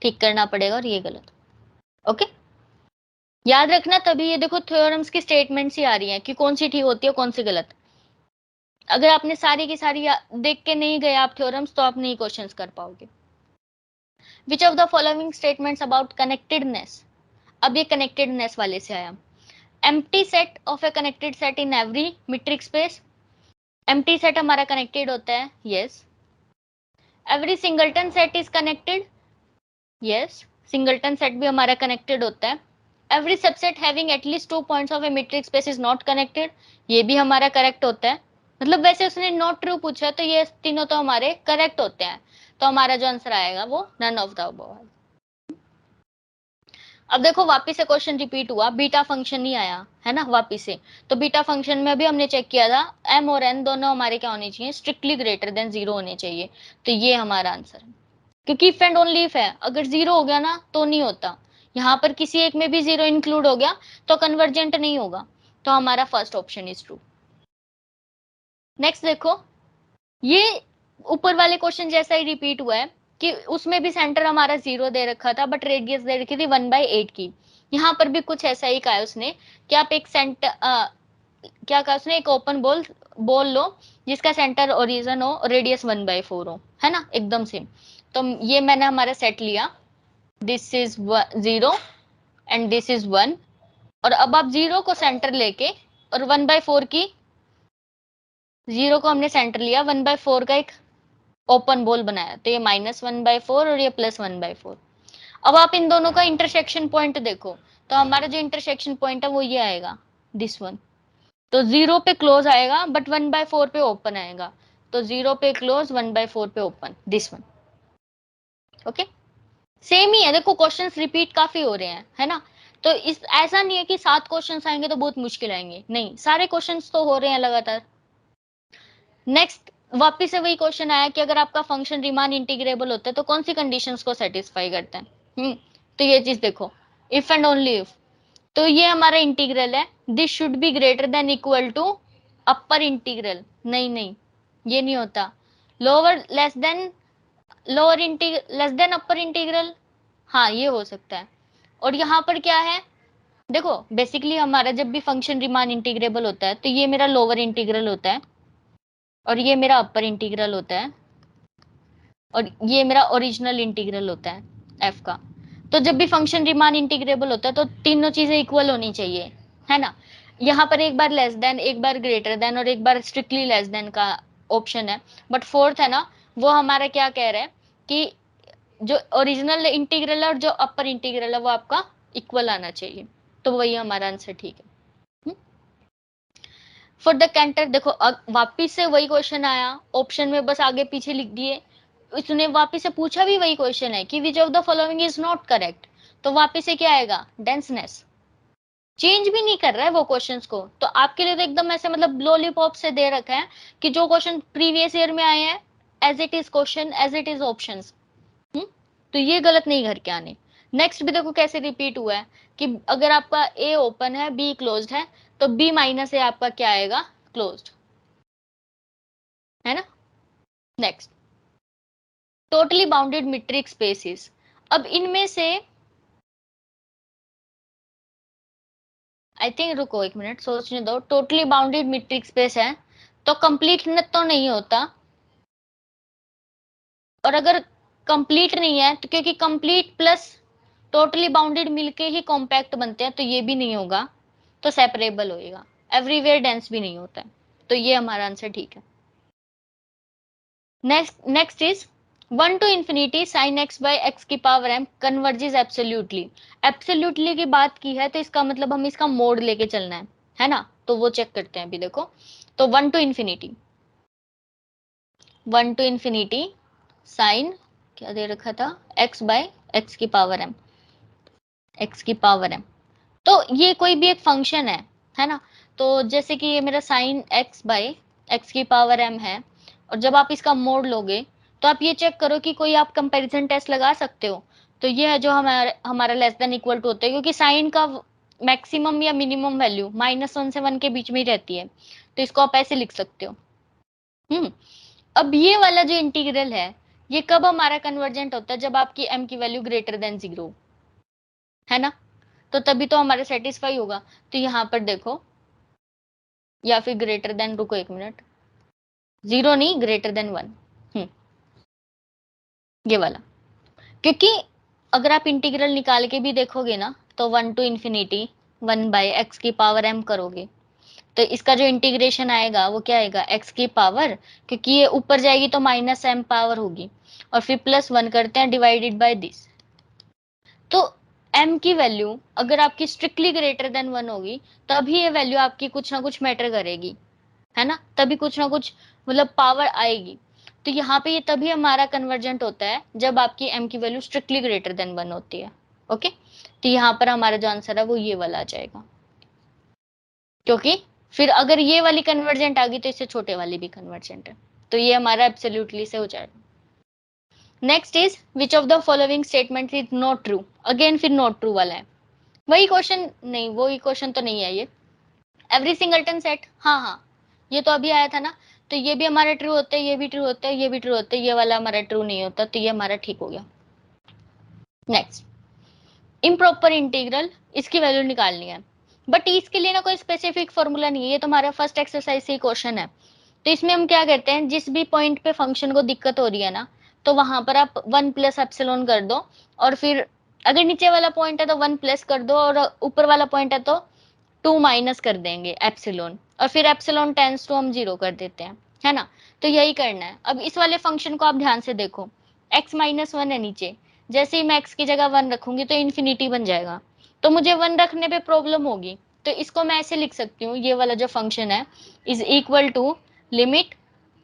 ठीक करना पड़ेगा, और ये गलत। ओके, याद रखना, तभी ये देखो थ्योरम्स की स्टेटमेंट्स ही आ रही हैं कि कौन सी ठीक होती है कौन सी गलत। अगर आपने सारी की सारी देख के नहीं गए आप थ्योरम्स, तो आप नहीं क्वेश्चंस कर पाओगे। विच of the following statements about connectedness, अब ये कनेक्टेडनेस वाले से आया। Empty set of A connected set in every metric space, empty set हमारा कनेक्टेड होता है, yes. Every singleton set is connected, yes, singleton set भी हमारा कनेक्टेड होता है। Every subset having at least 2 points of a metric space is not connected, ये भी हमारा करेक्ट होता है। मतलब वैसे उसने नॉट ट्रू पूछा, तो ये तीनों तो हमारे करेक्ट होते हैं, तो हमारा जो आंसर आएगा वो नन ऑफ द अबव है। अब देखो वापिस से क्वेश्चन रिपीट हुआ, बीटा फंक्शन नहीं आया है ना वापिस से। तो बीटा फंक्शन में भी हमने चेक किया था, m और n दोनों हमारे क्या होने चाहिए, स्ट्रिक्टली ग्रेटर देन 0 होने चाहिए। तो ये हमारा आंसर है, क्योंकि इफ एंड ओनली इफ है, अगर 0 हो गया ना तो नहीं होता। यहाँ पर किसी एक में भी 0 इंक्लूड हो गया तो कन्वर्जेंट नहीं होगा। तो हमारा first option is true. Next देखो, ये ऊपर वाले क्वेश्चन जैसा ही रिपीट हुआ है कि उसमें भी सेंटर हमारा 0 दे रखा था बट रेडियस दे रखी थी 1/8 की। यहाँ पर भी कुछ ऐसा ही कहा है उसने कि आप एक सेंटर क्या कहा उसने, एक ओपन बॉल बोल लो जिसका सेंटर ओरिजिन हो, रेडियस 1/4 हो, है ना, एकदम सेम। तो ये मैंने हमारा सेट लिया, this is 0 and this is 1। और अब आप 0 को सेंटर लेके और 1/4 की, 0 को हमने सेंटर लिया, 1/4 का एक ओपन बॉल बनाया, तो ये -1/4 और ये +1/4। अब आप इन दोनों का इंटरसेक्शन पॉइंट देखो, तो हमारा जो इंटरसेक्शन पॉइंट है वो ये आएगा, दिस वन। तो 0 पे क्लोज आएगा बट 1/4 पे ओपन आएगा। तो 0 पे क्लोज, 1/4 पे open, this one. Okay, same ही है। देखो क्वेश्चंस रिपीट काफी हो रहे हैं, है ना। तो इस ऐसा नहीं है कि 7 क्वेश्चंस आएंगे तो बहुत मुश्किल आएंगे, नहीं, सारे क्वेश्चंस तो हो रहे हैं लगातार। नेक्स्ट वापिस से वही क्वेश्चन आया कि अगर आपका फंक्शन रीमान इंटीग्रेबल होता है तो कौन सी कंडीशंस को सेटिस्फाई करता है। तो ये चीज देखो, इफ एंड ओनली इफ। तो ये हमारा इंटीग्रल है, this should be greater than equal to upper integral, नहीं नहीं, ये नहीं होता। Lower less than, lower integral less than upper integral, हाँ ये हो सकता है। और यहाँ पर क्या है, देखो बेसिकली हमारा जब भी फंक्शन रीमान इंटीग्रेबल होता है तो ये मेरा लोअर इंटीग्रल होता है और ये मेरा अपर इंटीग्रल होता है और ये मेरा ओरिजिनल इंटीग्रल होता है एफ का। तो जब भी फंक्शन रीमान इंटीग्रेबल होता है तो तीनों चीजें इक्वल होनी चाहिए, है ना। यहाँ पर एक बार लेस देन, एक बार ग्रेटर देन और एक बार स्ट्रिक्टली लेस देन का ऑप्शन है, बट फोर्थ है ना, वो हमारा क्या कह रहा है कि जो ओरिजिनल इंटीग्रल है और जो अपर इंटीग्रल है वो आपका इक्वल आना चाहिए। तो वही हमारा आंसर ठीक है। फॉर द कैंटर देखो, वापिस से वही क्वेश्चन आया, ऑप्शन में बस आगे पीछे लिख दिए। इसने वापिस से पूछा भी वही क्वेश्चन है कि which of the following is not correct. तो वापिस से क्या आएगा, डेंसनेस। चेंज भी नहीं कर रहा है वो क्वेश्चंस को, तो आपके लिए तो एकदम ऐसे मतलब लॉलीपॉप से दे रखा है कि जो क्वेश्चन प्रीवियस ईयर में आए हैं as it is question, as it is option. तो ये गलत नहीं करके आने। नेक्स्ट भी देखो कैसे रिपीट हुआ है कि अगर आपका ए ओपन है, बी क्लोज्ड है, तो बी माइनस ए आपका क्या आएगा, क्लोज्ड, है ना। Next, totally bounded metric spaces. अब इनमें से आई थिंक, रुको एक मिनट सोचने दो, टोटली बाउंडेड मीट्रिक स्पेस है तो कंप्लीट तो नहीं होता। और अगर कंप्लीट नहीं है तो, क्योंकि कंप्लीट प्लस टोटली बाउंडेड मिलके ही कॉम्पैक्ट बनते हैं, तो ये भी नहीं होगा, तो सेपरेबल होएगा। एवरीवेयर डेंस भी नहीं होता है, तो ये हमारा आंसर ठीक है। Next is 1 to infinity sine X by X की power M converges absolutely. Absolutely की बात की है तो इसका मतलब हम इसका मोड लेके चलना है ना। तो वो चेक करते हैं अभी देखो। तो 1 to infinity, 1 to infinity sine क्या दे रखा था, एक्स बाय एक्स की पावर एम, एक्स की पावर एम। तो ये कोई भी एक फंक्शन है ना। तो जैसे कि ये मेरा साइन एक्स बाय एक्स की पावर एम है, और जब आप इसका मोड लोगे तो आप ये चेक करो कि कोई आप कंपैरिजन टेस्ट लगा सकते हो। तो ये है जो हमारा हमारा लेस देन इक्वल टू होता है, क्योंकि साइन का मैक्सिमम या मिनिमम वैल्यू -1 से 1 के बीच में ही रहती है, तो इसको आप ऐसे लिख सकते हो। हम्म अब ये वाला जो इंटीग्रल है, ये कब हमारा कन्वर्जेंट होता है, जब आपकी एम की वैल्यू ग्रेटर देन 0, है ना। तो तभी तो हमारा सेटिस्फाई होगा। तो यहाँ पर देखो, या फिर ग्रेटर देन, रुको एक मिनट, 0 नहीं, ग्रेटर देन 1। ये वाला, क्योंकि अगर आप इंटीग्रल निकाल के भी देखोगे ना, तो 1 टू इंफिनिटी 1 बाय एक्स की पावर एम करोगे, तो इसका जो इंटीग्रेशन आएगा वो क्या आएगा, एक्स की पावर, क्योंकि ये ऊपर जाएगी तो -m पावर होगी, और फिर +1 करते हैं डिवाइडेड बाय दिस। तो m की वैल्यू अगर आपकी स्ट्रिक्टली ग्रेटर देन 1 होगी, तभी ये वैल्यू आपकी कुछ ना कुछ मैटर करेगी, है ना, तभी कुछ ना कुछ मतलब पावर आएगी। तो यहाँ पे ये तभी हमारा कन्वर्जेंट होता है जब आपकी m की वैल्यू स्ट्रिक्टली ग्रेटर देन 1 होती है। ओके, तो यहाँ पर हमारा जो आंसर है वो ये वाला आ जाएगा, क्योंकि फिर अगर ये वाली कन्वर्जेंट आ गई तो इससे छोटे वाली भी कन्वर्जेंट है, तो ये हमारा एब्सोल्युटली से हो जाएगा। Next is which of the following statement is not true, again फिर नॉट ट्रू वाला है, वही क्वेश्चन नहीं, वही क्वेश्चन तो नहीं है ये। एवरी सिंगलटन सेट, हाँ हाँ ये तो अभी आया था ना, तो ये भी हमारा ट्रू होता है, ये भी ट्रू होता है, ये भी ट्रू होता है, ये वाला हमारा ट्रू नहीं होता, तो ये हमारा ठीक हो गया। नेक्स्ट, इम्प्रॉपर इंटीग्रल, इसकी वैल्यू निकालनी है, बट इसके लिए ना कोई स्पेसिफिक फॉर्मूला नहीं है, ये तो हमारा फर्स्ट एक्सरसाइज से क्वेश्चन है। तो इसमें हम क्या करते हैं, जिस भी पॉइंट पे फंक्शन को दिक्कत हो रही है ना, तो वहां पर आप 1 प्लस एप्सिलॉन कर दो, और फिर अगर नीचे वाला पॉइंट है तो 1 प्लस कर दो, और ऊपर वाला पॉइंट है तो 2 माइनस कर देंगे एप्सिलॉन, और फिर एप्सिलॉन टेंस टू हम 0 कर देते हैं, है ना। तो यही करना है। अब इस वाले फंक्शन को आप ध्यान से देखो, x माइनस 1 है नीचे, जैसे ही मैं x की जगह 1 रखूंगी तो इन्फिनिटी बन जाएगा, तो मुझे 1 रखने पे प्रॉब्लम होगी, तो इसको मैं ऐसे लिख सकती हूँ, ये वाला जो फंक्शन है is equal to limit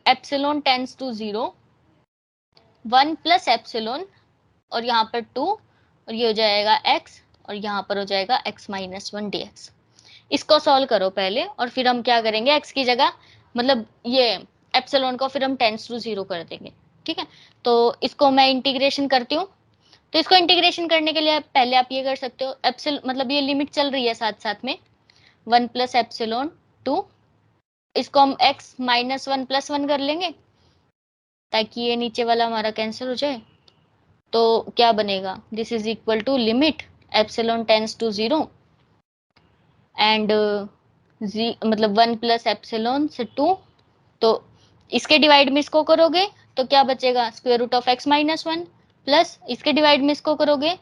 epsilon tends to 0 1 plus epsilon, और यहाँ पर 2, और ये हो जाएगा x, और यहाँ पर हो जाएगा x माइनस 1 dx। इसको सॉल्व करो पहले, और फिर हम क्या करेंगे, x की जगह मतलब ये एप्सिलॉन को फिर हम टेंस टू 0 कर देंगे, ठीक है। तो इसको मैं इंटीग्रेशन करती हूँ, तो इसको इंटीग्रेशन करने के लिए पहले आप ये कर सकते हो, एप्सिल मतलब ये लिमिट चल रही है साथ साथ में, 1 प्लस एप्सिलॉन 2, इसको हम x माइनस 1 प्लस 1 कर लेंगे, ताकि ये नीचे वाला हमारा कैंसिल हो जाए। तो क्या बनेगा, this is equal to limit epsilon tends to 0 and मतलब 1 प्लस एप्सिलॉन से 2, तो इसके डिवाइड में इसको करोगे तो क्या बचेगा, square root of x minus 1, plus इसके डिवाइड में इसको करोगे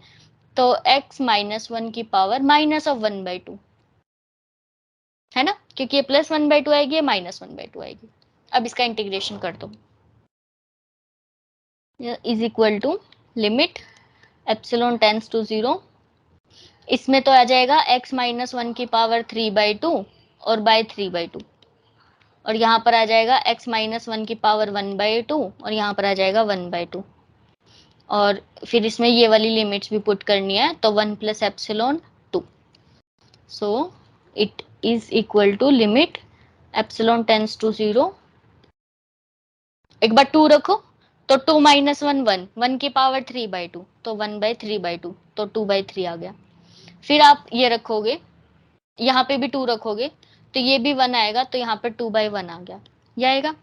तो x माइनस 1 की पावर माइनस ऑफ 1/2, है ना, क्योंकि ये प्लस 1/2 आएगी, ये माइनस 1/2 आएगी। अब इसका इंटीग्रेशन कर दो, is equal to limit epsilon tends to 0, इसमें तो आ जाएगा x माइनस 1 की पावर 3/2 और बाय 3/2, और यहाँ पर आ जाएगा x माइनस 1 की पावर 1/2, और यहाँ पर आ जाएगा 1/2, और फिर इसमें ये वाली लिमिट्स भी पुट करनी है, तो 1 plus epsilon 2, so it is equal to limit epsilon tends to 0, एक बार 2 रखो, तो 2 माइनस 1 1, 1 की पावर 3/2, तो 1/3/2, तो 2/3 आ गया। फिर आप ये रखोगे, यहाँ पे भी 2 रखोगे, तो ये भी 1 आएगा, तो यहाँ पर 2/1 आ गया, ये आएगा।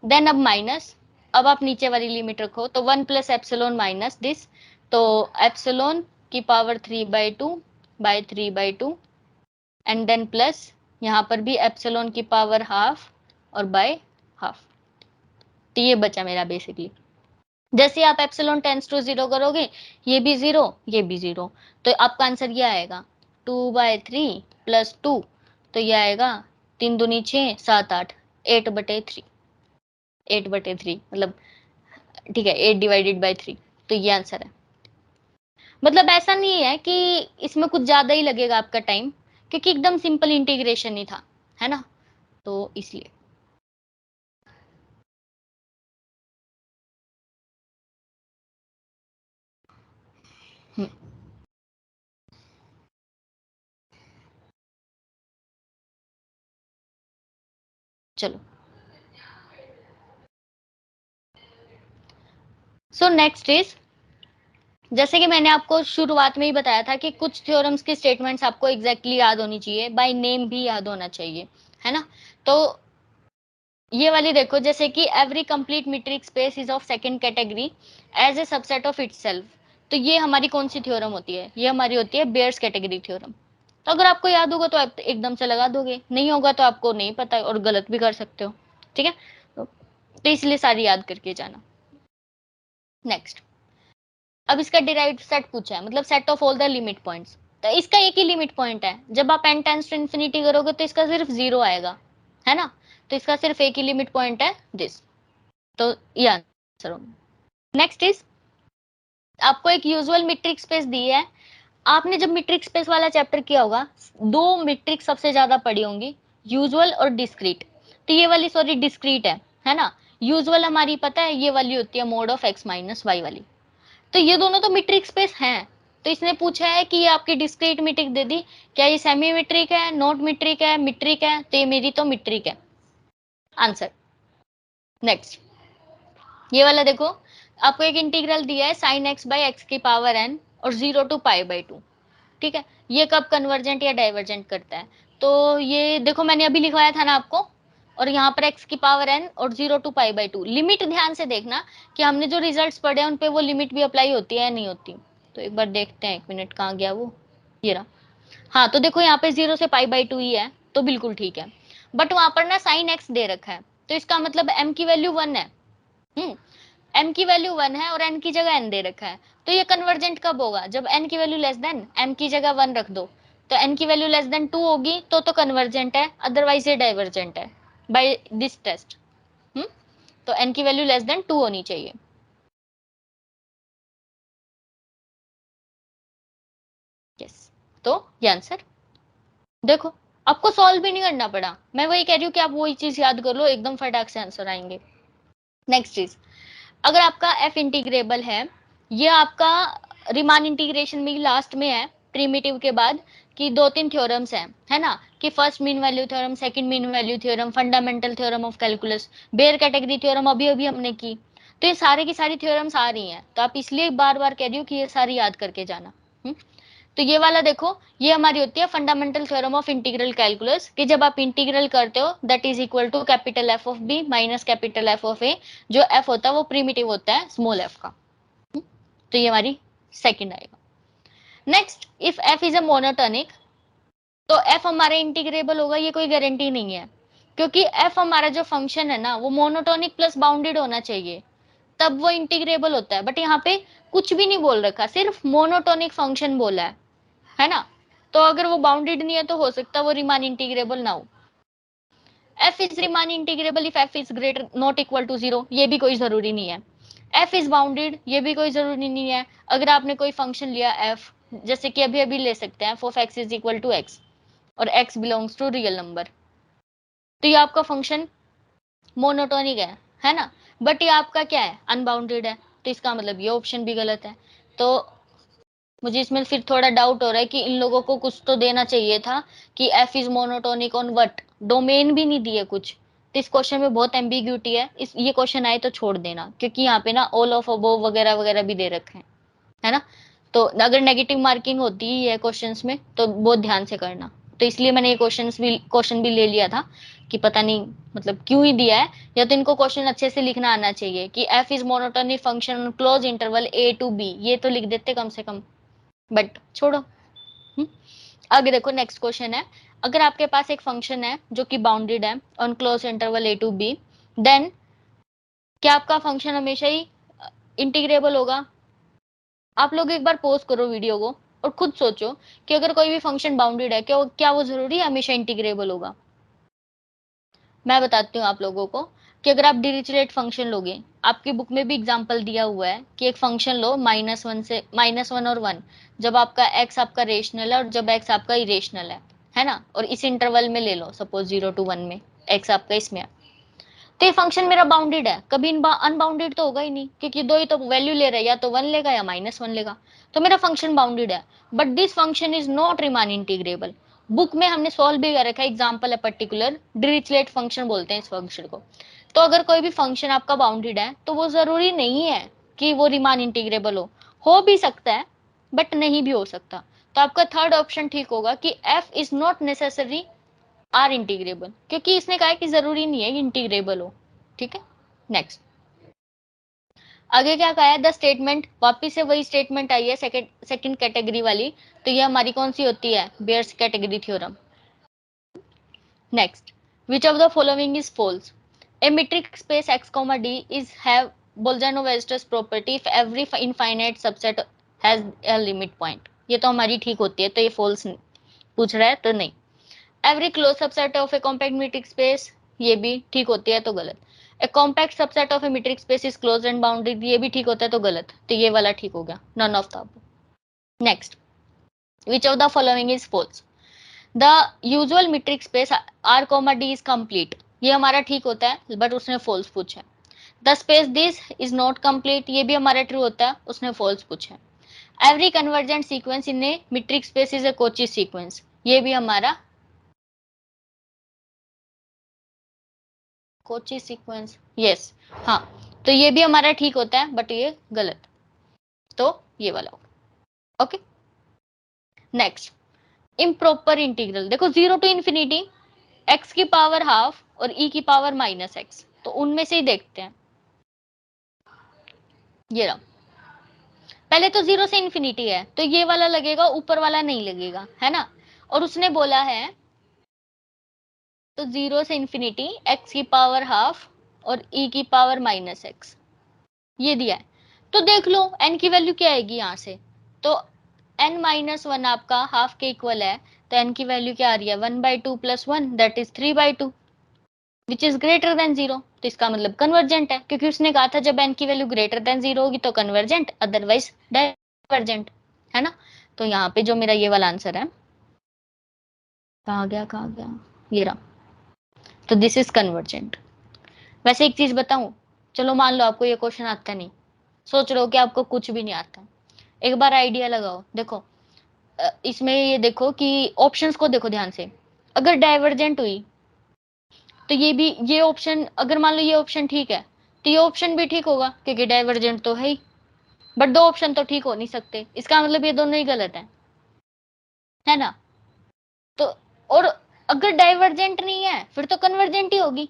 देन अब माइनस, अब आप नीचे वाली लिमिट रखो, तो 1 प्लस एप्सिलॉन माइनस दिस, तो एप्सिलॉन की power 3/2 by 3/2, and then plus यहाँ पर भी एप्सिलॉन की पावर हाफ और बाय हाफ, तो ये बचा मेरा बेसिकली। जैसे आप एप्सिलॉन टेंस टू 0 करोगे, ये भी 0, ये भी 0, तो आपका आंसर ये आएगा 2/3 प्लस 2, तो ये आएगा 3 दूनी 6 7 8, 8/3, 8/3 मतलब, ठीक है, 8 डिवाइडेड बाय 3, तो ये आंसर है। मतलब ऐसा नहीं है कि इसमें कुछ ज्यादा ही लगेगा आपका टाइम, क्योंकि एकदम सिंपल इंटीग्रेशन ही था, है ना, तो इसलिए। हम्म, चलो, सो नेक्स्ट इज, जैसे कि मैंने आपको शुरुआत में ही बताया था कि कुछ थ्योरम्स की स्टेटमेंट्स आपको एग्जैक्टली याद होनी चाहिए, बाय नेम भी याद होना चाहिए, है ना। तो ये वाली देखो, जैसे कि every complete metric space is of second category as a subset of itself, तो ये हमारी कौन सी थ्योरम होती है, ये हमारी होती है बेयर्स कैटेगरी थ्योरम। तो अगर आपको याद होगा तो आप एकदम से लगा दोगे, नहीं होगा तो आपको नहीं पता और गलत भी कर सकते हो, ठीक है, तो इसलिए सारी याद करके जाना। नेक्स्ट, अब इसका डिराइव्ड सेट पूछा है, मतलब set of all the limit points, तो इसका एक ही लिमिट पॉइंट है, जब आप n टेंड्स टू इन्फिनिटी करोगे तो इसका सिर्फ 0 आएगा, है ना, तो इसका सिर्फ एक ही लिमिट पॉइंट है दिस, तो ये आंसर होगा। नेक्स्ट इज, आपको एक यूजुअल मीट्रिक स्पेस दी है, आपने जब मीट्रिक स्पेस वाला चैप्टर किया होगा, दो मीट्रिक सबसे ज्यादा पढ़ी होंगी, यूजुअल और डिस्क्रीट, तो ये वाली सॉरी डिस्क्रीट है ना। यूजुअल हमारी पता है ये वाली होती है mod of x minus y वाली, तो ये दोनों तो मीट्रिक स्पेस हैं, तो इसने पूछा है कि ये आपकी डिस्क्रीट मीट्रिक दे दी, क्या ये सेमी मीट्रिक है, नॉट मीट्रिक है, मीट्रिक है, तो ये मेरी तो मीट्रिक है आंसर। नेक्स्ट ये वाला देखो, आपको एक इंटीग्रल दिया है साइन एक्स बाई एक्स की पावर एन और 0 टू पाई बाई 2, ठीक है, ये कब कन्वर्जेंट या डाइवर्जेंट करता है? तो ये देखो मैंने अभी लिखवाया था ना आपको, और यहाँ पर x की पावर n और 0 टू पाई बाई 2, लिमिट ध्यान से देखना कि हमने जो रिजल्ट्स पढ़े हैं उन पे वो लिमिट भी अप्लाई होती है या नहीं होती। तो एक बार देखते हैं, 1 मिनट कहाँ गया वो, ये रहा। हाँ तो देखो यहाँ पे 0 से पाई बाई 2 ही है, तो बिल्कुल ठीक है। बट वहां पर ना साइन x दे रखा है, तो इसका मतलब m की वैल्यू 1 है। m की वैल्यू 1 है और n की जगह n दे रखा है, तो ये कन्वर्जेंट कब होगा? जब n की वैल्यू लेस देन m की जगह 1 रख दो, तो n की वैल्यू लेस देन 2 होगी तो कन्वर्जेंट है, अदरवाइज ये डाइवर्जेंट है बाय दिस टेस्ट। तो n की वैल्यू लेस देन 2 होनी चाहिए। यस, तो ये आंसर देखो, आपको सॉल्व भी नहीं करना पड़ा, मैं वही कह रही हूँ कि आप वही चीज याद कर लो, एकदम फटाक से आंसर आएंगे। नेक्स्ट चीज, अगर आपका f इंटीग्रेबल है, ये आपका रिमान इंटीग्रेशन में लास्ट में है प्रीमिटिव के बाद, कि 2-3 थ्योरम्स हैं, है ना, कि first mean value theorem, second mean value theorem, fundamental theorem of calculus, Baire category theorem अभी अभी हमने की। तो ये सारे की सारी थ्योरम्स आ रही हैं, तो आप इसलिए बार बार कह रही हूँ कि ये सारी याद करके जाना। तो ये वाला देखो, ये हमारी होती है fundamental theorem of integral calculus, कि जब आप इंटीग्रल करते हो that is equal to capital F of B minus capital F of A, जो एफ होता है वो प्रीमिटिव होता है स्मॉल एफ का। तो ये हमारी सेकंड आएगा। Next, if f is a monotonic, तो एफ हमारा इंटीग्रेबल होगा, ये कोई गारंटी नहीं है, क्योंकि एफ हमारा जो फंक्शन है ना वो मोनोटोनिक प्लस बाउंडेड होना चाहिए, तब वो इंटीग्रेबल होता है। बट यहाँ पे कुछ भी नहीं बोल रखा, सिर्फ मोनोटोनिक फंक्शन बोला है ना, तो अगर वो बाउंडेड नहीं है तो हो सकता है वो रीमान इंटीग्रेबल ना हो। F is Riemann integrable if f is greater not equal to 0, ये भी कोई जरूरी नहीं है। एफ इज बाउंडेड, ये भी कोई जरूरी नहीं है। अगर आपने कोई फंक्शन लिया एफ, जैसे कि अभी अभी ले सकते हैं F of x is equal to x, और x belongs to real number, तो ये आपका फंक्शन मोनोटोनिक है ना, बट ये आपका क्या है, अनबाउंडेड है, तो इसका मतलब ये ऑप्शन भी गलत है। तो मुझे इसमें फिर थोड़ा डाउट हो रहा है कि इन लोगों को कुछ तो देना चाहिए था, कि f is monotonic on what, domain भी नहीं दिए कुछ, तो इस क्वेश्चन में बहुत एम्बिग्यूटी है, इस ये क्वेश्चन आए तो छोड़ देना, क्योंकि यहाँ पे ना ऑल ऑफ अबोव वगैरह वगैरह भी दे रखे हैं, है ना, तो अगर नेगेटिव मार्किंग होती है क्वेश्चंस में तो बहुत ध्यान से करना। तो इसलिए मैंने ये क्वेश्चन भी ले लिया था, कि पता नहीं मतलब क्यों ही दिया है, या तो इनको क्वेश्चन अच्छे से लिखना आना चाहिए कि f is monotonic function close interval a to b, ये तो लिख देते कम से कम, बट छोड़ो। आगे देखो, नेक्स्ट क्वेश्चन है, अगर आपके पास एक फंक्शन है जो कि बाउंडेड है on close interval a to b, then क्या आपका फंक्शन हमेशा ही इंटीग्रेबल होगा? आप लोग एक बार पॉज करो वीडियो को और खुद सोचो कि अगर कोई भी फंक्शन बाउंडेड है, क्या वो जरूरी है हमेशा इंटीग्रेबल होगा? मैं बताती हूँ आप लोगों को, कि अगर आप डिरिचलेट फंक्शन लोगे, आपकी बुक में भी एग्जांपल दिया हुआ है कि एक फंक्शन लो -1 और 1, जब आपका x आपका रेशनल है और जब x आपका इरेशनल है ना, और इस इंटरवल में ले लो, सपोज 0 to 1 में x आपका इसमें है, तो ये फंक्शन मेरा बाउंडेड है, कभी अनबाउंडेड तो होगा ही नहीं, क्योंकि दो ही तो वैल्यू ले रहा है, या तो 1 लेगा या -1 लेगा, तो मेरा फंक्शन बाउंडेड है। But this function is not Riemann integrable. Book में हमने सॉल्व भी कर रखा है, एग्जाम्पल है पर्टिकुलर, डिरिचलेट फंक्शन बोलते हैं इस फंक्शन को। तो अगर कोई भी फंक्शन आपका बाउंडेड है तो वो जरूरी नहीं है कि वो रीमान इंटीग्रेबल हो भी सकता है, बट नहीं भी हो सकता। तो आपका थर्ड ऑप्शन ठीक होगा कि f is not necessary R integrable, क्योंकि इसने कहा है कि जरूरी नहीं है इंटीग्रेबल हो, ठीक है। नेक्स्ट, आगे क्या कहा है, द स्टेटमेंट, वापिस से वही स्टेटमेंट आई है सेकंड कैटेगरी वाली, तो ये हमारी कौन सी होती है, Baire's category theorem. Next, which of the following is false, a metric space x, d is have Bolzano-Weierstrass property if every infinite subset has a limit point, ये तो हमारी ठीक होती है, तो ये फॉल्स पूछ रहा है तो नहीं। Every close subset of a compact metric space, ये भी ठीक होती है तो गलत। A compact subset of a metric space is close and bounded, ये भी ठीक होता है तो गलत, तो ये वाला ठीक हो गया, none of the above. Next, which of the following is false, the usual metric space r comma d is complete, ये हमारा ठीक होता है, बट उसने फॉल्स पूछा है। The space this is not complete, ये भी हमारा ट्रू होता है, उसने फॉल्स पूछा है। Every convergent sequence in a metric space is a Cauchy sequence, ये भी हमारा कोची सीक्वेंस, यस, हाँ, तो ये भी हमारा ठीक होता है, बट ये गलत, तो ये वाला होगा। Okay, next, improper integral. देखो 0 टू इंफिनिटी x की पावर हाफ और e की पावर माइनस एक्स, तो उनमें से ही देखते हैं। ये रहा, पहले तो 0 से इंफिनिटी है, तो ये वाला लगेगा, ऊपर वाला नहीं लगेगा, है ना। और उसने बोला है, तो 0 से इंफिनिटी x की पावर हाफ और e की पावर माइनस एक्स, ये दिया है। तो देख लो n की वैल्यू क्या आएगी यहाँ से, तो n माइनस वन आपका हाफ के इक्वल है, तो n की वैल्यू क्या आ रही है, 1/2 plus 1 that is 3/2 which is greater than 0, तो इसका मतलब कन्वर्जेंट है, क्योंकि उसने कहा था जब n की वैल्यू ग्रेटर देन 0 होगी तो कन्वर्जेंट, अदरवाइज डाइवर्जेंट, है ना। तो यहाँ पे जो मेरा ये वाला आंसर है, कहाँ गया, ये रहा, तो दिस इज कन्वर्जेंट। वैसे एक चीज बताऊं, चलो मान लो आपको ये क्वेश्चन आता नहीं, सोच रहे हो कि आपको कुछ भी नहीं आता, एक बार आइडिया लगाओ। देखो इसमें ये देखो कि ऑप्शंस को देखो ध्यान से, अगर डाइवर्जेंट हुई तो ये भी, ये ऑप्शन अगर मान लो ये ऑप्शन ठीक है, तो ये ऑप्शन भी ठीक होगा, क्योंकि डाइवर्जेंट तो है ही, बट दो ऑप्शन तो ठीक हो नहीं सकते, इसका मतलब ये दोनों ही गलत है ना। तो और अगर डाइवर्जेंट नहीं है फिर तो कन्वर्जेंट ही होगी,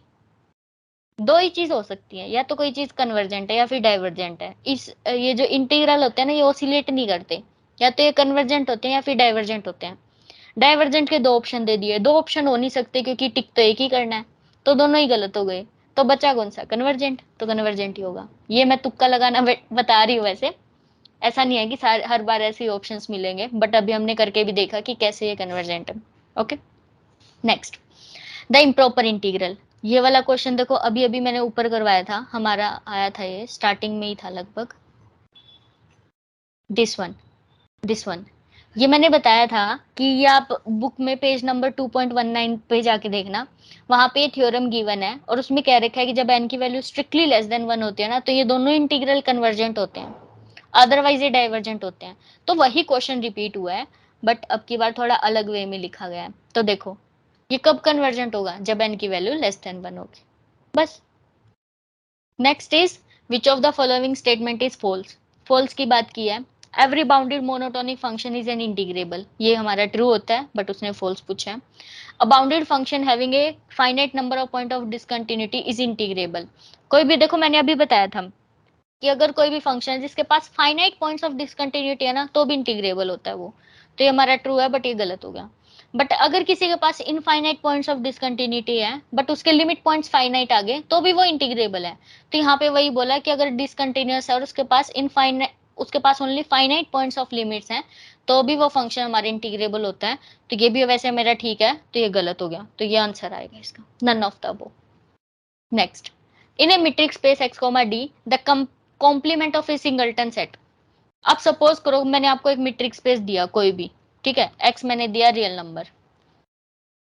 दो ही चीज हो सकती है, या तो कोई चीज कन्वर्जेंट है या फिर डाइवर्जेंट है। इस ये जो इंटीग्रल होते हैं ना, ये ऑसिलेट नहीं करते, या तो ये कन्वर्जेंट होते हैं या फिर डाइवर्जेंट होते हैं। डाइवर्जेंट के दो ऑप्शन दे दिए, दो ऑप्शन हो नहीं सकते क्योंकि टिक तो एक ही करना है, तो दोनों ही गलत हो गए, तो बचा कौन सा, कन्वर्जेंट, तो कन्वर्जेंट ही होगा। ये मैं तुक्का लगाना बता रही हूँ, वैसे ऐसा नहीं है कि हर बार ऐसे ही ऑप्शंस मिलेंगे, बट अभी हमने करके भी देखा कि कैसे ये कन्वर्जेंट है। Okay, next, the improper integral. ये वाला क्वेश्चन देखो, अभी अभी मैंने ऊपर करवाया था, हमारा आया था, ये स्टार्टिंग में ही था लगभग, दिस वन ये मैंने बताया था कि ये आप बुक में पेज नंबर 2.19 पे जाके देखना, वहां पे थ्योरम गिवन है और उसमें कह रखा है कि जब n की वैल्यू स्ट्रिक्टली लेस देन 1 होती है ना, तो ये दोनों इंटीग्रल कन्वर्जेंट होते हैं, अदरवाइज ये डाइवर्जेंट होते हैं। तो वही क्वेश्चन रिपीट हुआ है, बट अब की बार थोड़ा अलग वे में लिखा गया है। तो देखो ये कब कन्वर्जेंट होगा, जब n की वैल्यू लेस देन 1 होगी, बस। Next is, which of the following statement is false. False की बात की है, every bounded monotonic function is an integrable, ये हमारा ट्रू होता है, बट उसने फॉल्स पूछा है। A bounded function having a finite number of point of discontinuity is integrable. कोई भी, देखो मैंने अभी बताया था कि अगर कोई भी फंक्शन है जिसके पास फाइनाइट पॉइंट्स ऑफ डिसकंटिन्यूटी है ना, तो भी इंटीग्रेबल होता है वो, तो ये हमारा ट्रू है, बट ये गलत हो गया। बट अगर किसी के पास इनफाइनाइट पॉइंट्स ऑफ डिसकंटिन्यूटी है, बट उसके लिमिट पॉइंट्स फाइनाइट आ गए, तो भी वो इंटीग्रेबल है। तो यहाँ पे वही बोला कि अगर डिसकंटिन्यूअस है और उसके पास इनफाइनाइट, उसके पास only finite points of limits हैं, तो भी वो फंक्शन हमारे इंटीग्रेबल होता है। तो ये भी वैसे मेरा ठीक है, तो ये गलत हो गया, तो ये आंसर आएगा इसका, none of the above. Next, in a metric space x, d the complement of a singleton set. अब सपोज करो मैंने आपको एक मीट्रिक स्पेस दिया कोई भी, ठीक है, x मैंने दिया रियल नंबर,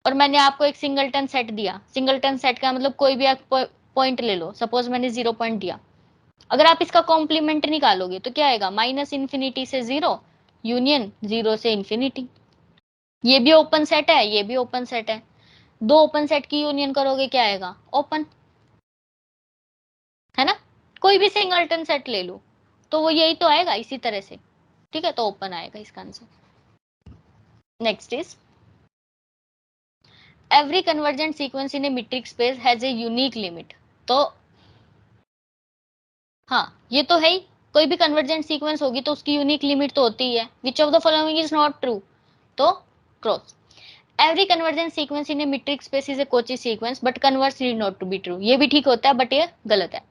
और मैंने आपको एक सिंगलटन सेट दिया। सिंगलटन सेट का मतलब कोई भी एक पॉइंट ले लो, सपोज मैंने 0 पॉइंट दिया। अगर आप इसका कॉम्प्लीमेंट निकालोगे तो क्या आएगा, माइनस इन्फिनिटी से 0 यूनियन 0 से इन्फिनिटी। ये भी ओपन सेट है, ये भी ओपन सेट है, दो ओपन सेट की यूनियन करोगे क्या आएगा, ओपन, है ना। कोई भी सिंगलटन सेट ले लो तो वो यही तो आएगा इसी तरह से, ठीक है, तो ओपन आएगा इसका answer. Next is, every convergent sequence in a metric space has a unique limit. तो हाँ, ये तो है ही, कोई भी कन्वर्जेंट सीक्वेंस होगी तो उसकी यूनिक लिमिट तो होती ही है। Which of the following is not true, तो cross. Every convergent sequence in a metric space is a Cauchy sequence but converse need not to be true, ये भी ठीक होता है, बट ये गलत है।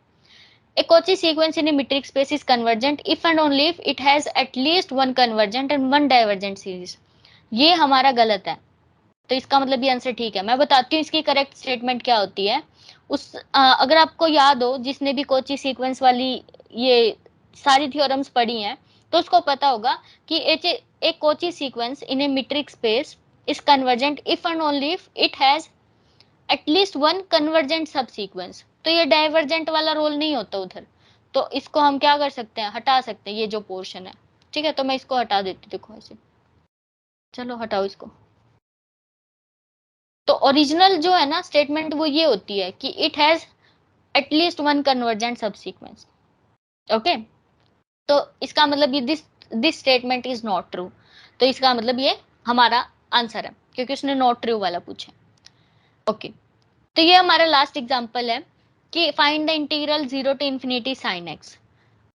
A Cauchy sequence in a metric space is convergent if and only if it has at least one convergent and one divergent series। ये हमारा गलत है, तो इसका मतलब ये आंसर ठीक है। मैं बताती हूँ इसकी करेक्ट स्टेटमेंट क्या होती है। अगर आपको याद हो, जिसने भी कोची सीक्वेंस वाली ये सारी थ्योरम्स पढ़ी हैं, तो उसको पता होगा कि एक Kochi sequence in a metric space is convergent if and only if it has at least one convergent सब सीक्वेंस। तो ये डाइवर्जेंट वाला रोल नहीं होता उधर, तो इसको हम क्या कर सकते हैं, हटा सकते हैं, ये जो पोर्शन है, ठीक है, तो मैं इसको हटा देती हूँ, देखो ऐसे, चलो हटाओ इसको। तो ओरिजिनल जो है ना स्टेटमेंट वो ये होती है कि it has at least one convergent सब सीक्वेंस। ओके, तो इसका मतलब ये this statement is not true, तो इसका मतलब ये हमारा आंसर है, क्योंकि उसने नॉट ट्रू वाला पूछा। ओके, तो ये हमारा लास्ट एग्जांपल है कि find the integral 0 to infinity sine x.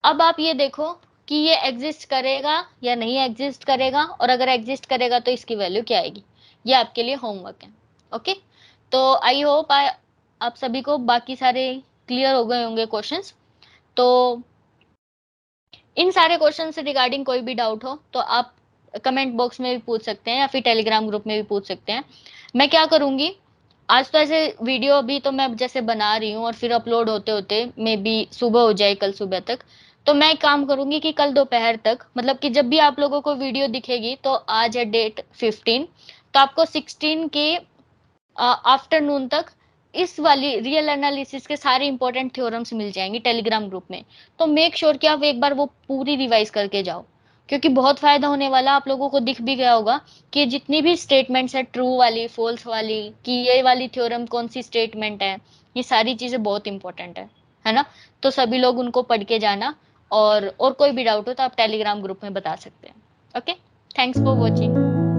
अब आप ये देखो कि ये एग्जिस्ट करेगा या नहीं एग्जिस्ट करेगा, और अगर एग्जिस्ट करेगा तो इसकी वैल्यू क्या आएगी। ये आपके लिए होमवर्क है। ओके, तो आई होप आप सभी को बाकी सारे क्लियर हो गए होंगे क्वेश्चंस। तो इन सारे क्वेश्चन से रिगार्डिंग कोई भी डाउट हो तो आप कमेंट बॉक्स में भी पूछ सकते हैं या फिर टेलीग्राम ग्रुप में भी पूछ सकते हैं। मैं क्या करूंगी, आज तो ऐसे वीडियो अभी तो मैं जैसे बना रही हूँ और फिर अपलोड होते होते मे बी सुबह हो जाए, कल सुबह तक। तो मैं एक काम करूंगी कि कल दोपहर तक, मतलब कि जब भी आप लोगों को वीडियो दिखेगी, तो आज है डेट 15, तो आपको 16 के आफ्टरनून तक इस वाली रियल एनालिसिस के सारे इंपॉर्टेंट थ्योरम्स मिल जाएंगे टेलीग्राम ग्रुप में। तो मेक श्योर कि आप एक बार वो पूरी रिवाइज करके जाओ, क्योंकि बहुत फायदा होने वाला। आप लोगों को दिख भी गया होगा कि जितनी भी स्टेटमेंट्स है, ट्रू वाली, फॉल्स वाली, कि ये वाली थ्योरम कौन सी स्टेटमेंट है, ये सारी चीजें बहुत इंपॉर्टेंट है ना। तो सभी लोग उनको पढ़ के जाना, और कोई भी डाउट हो तो आप टेलीग्राम ग्रुप में बता सकते हैं। Okay, thanks for watching.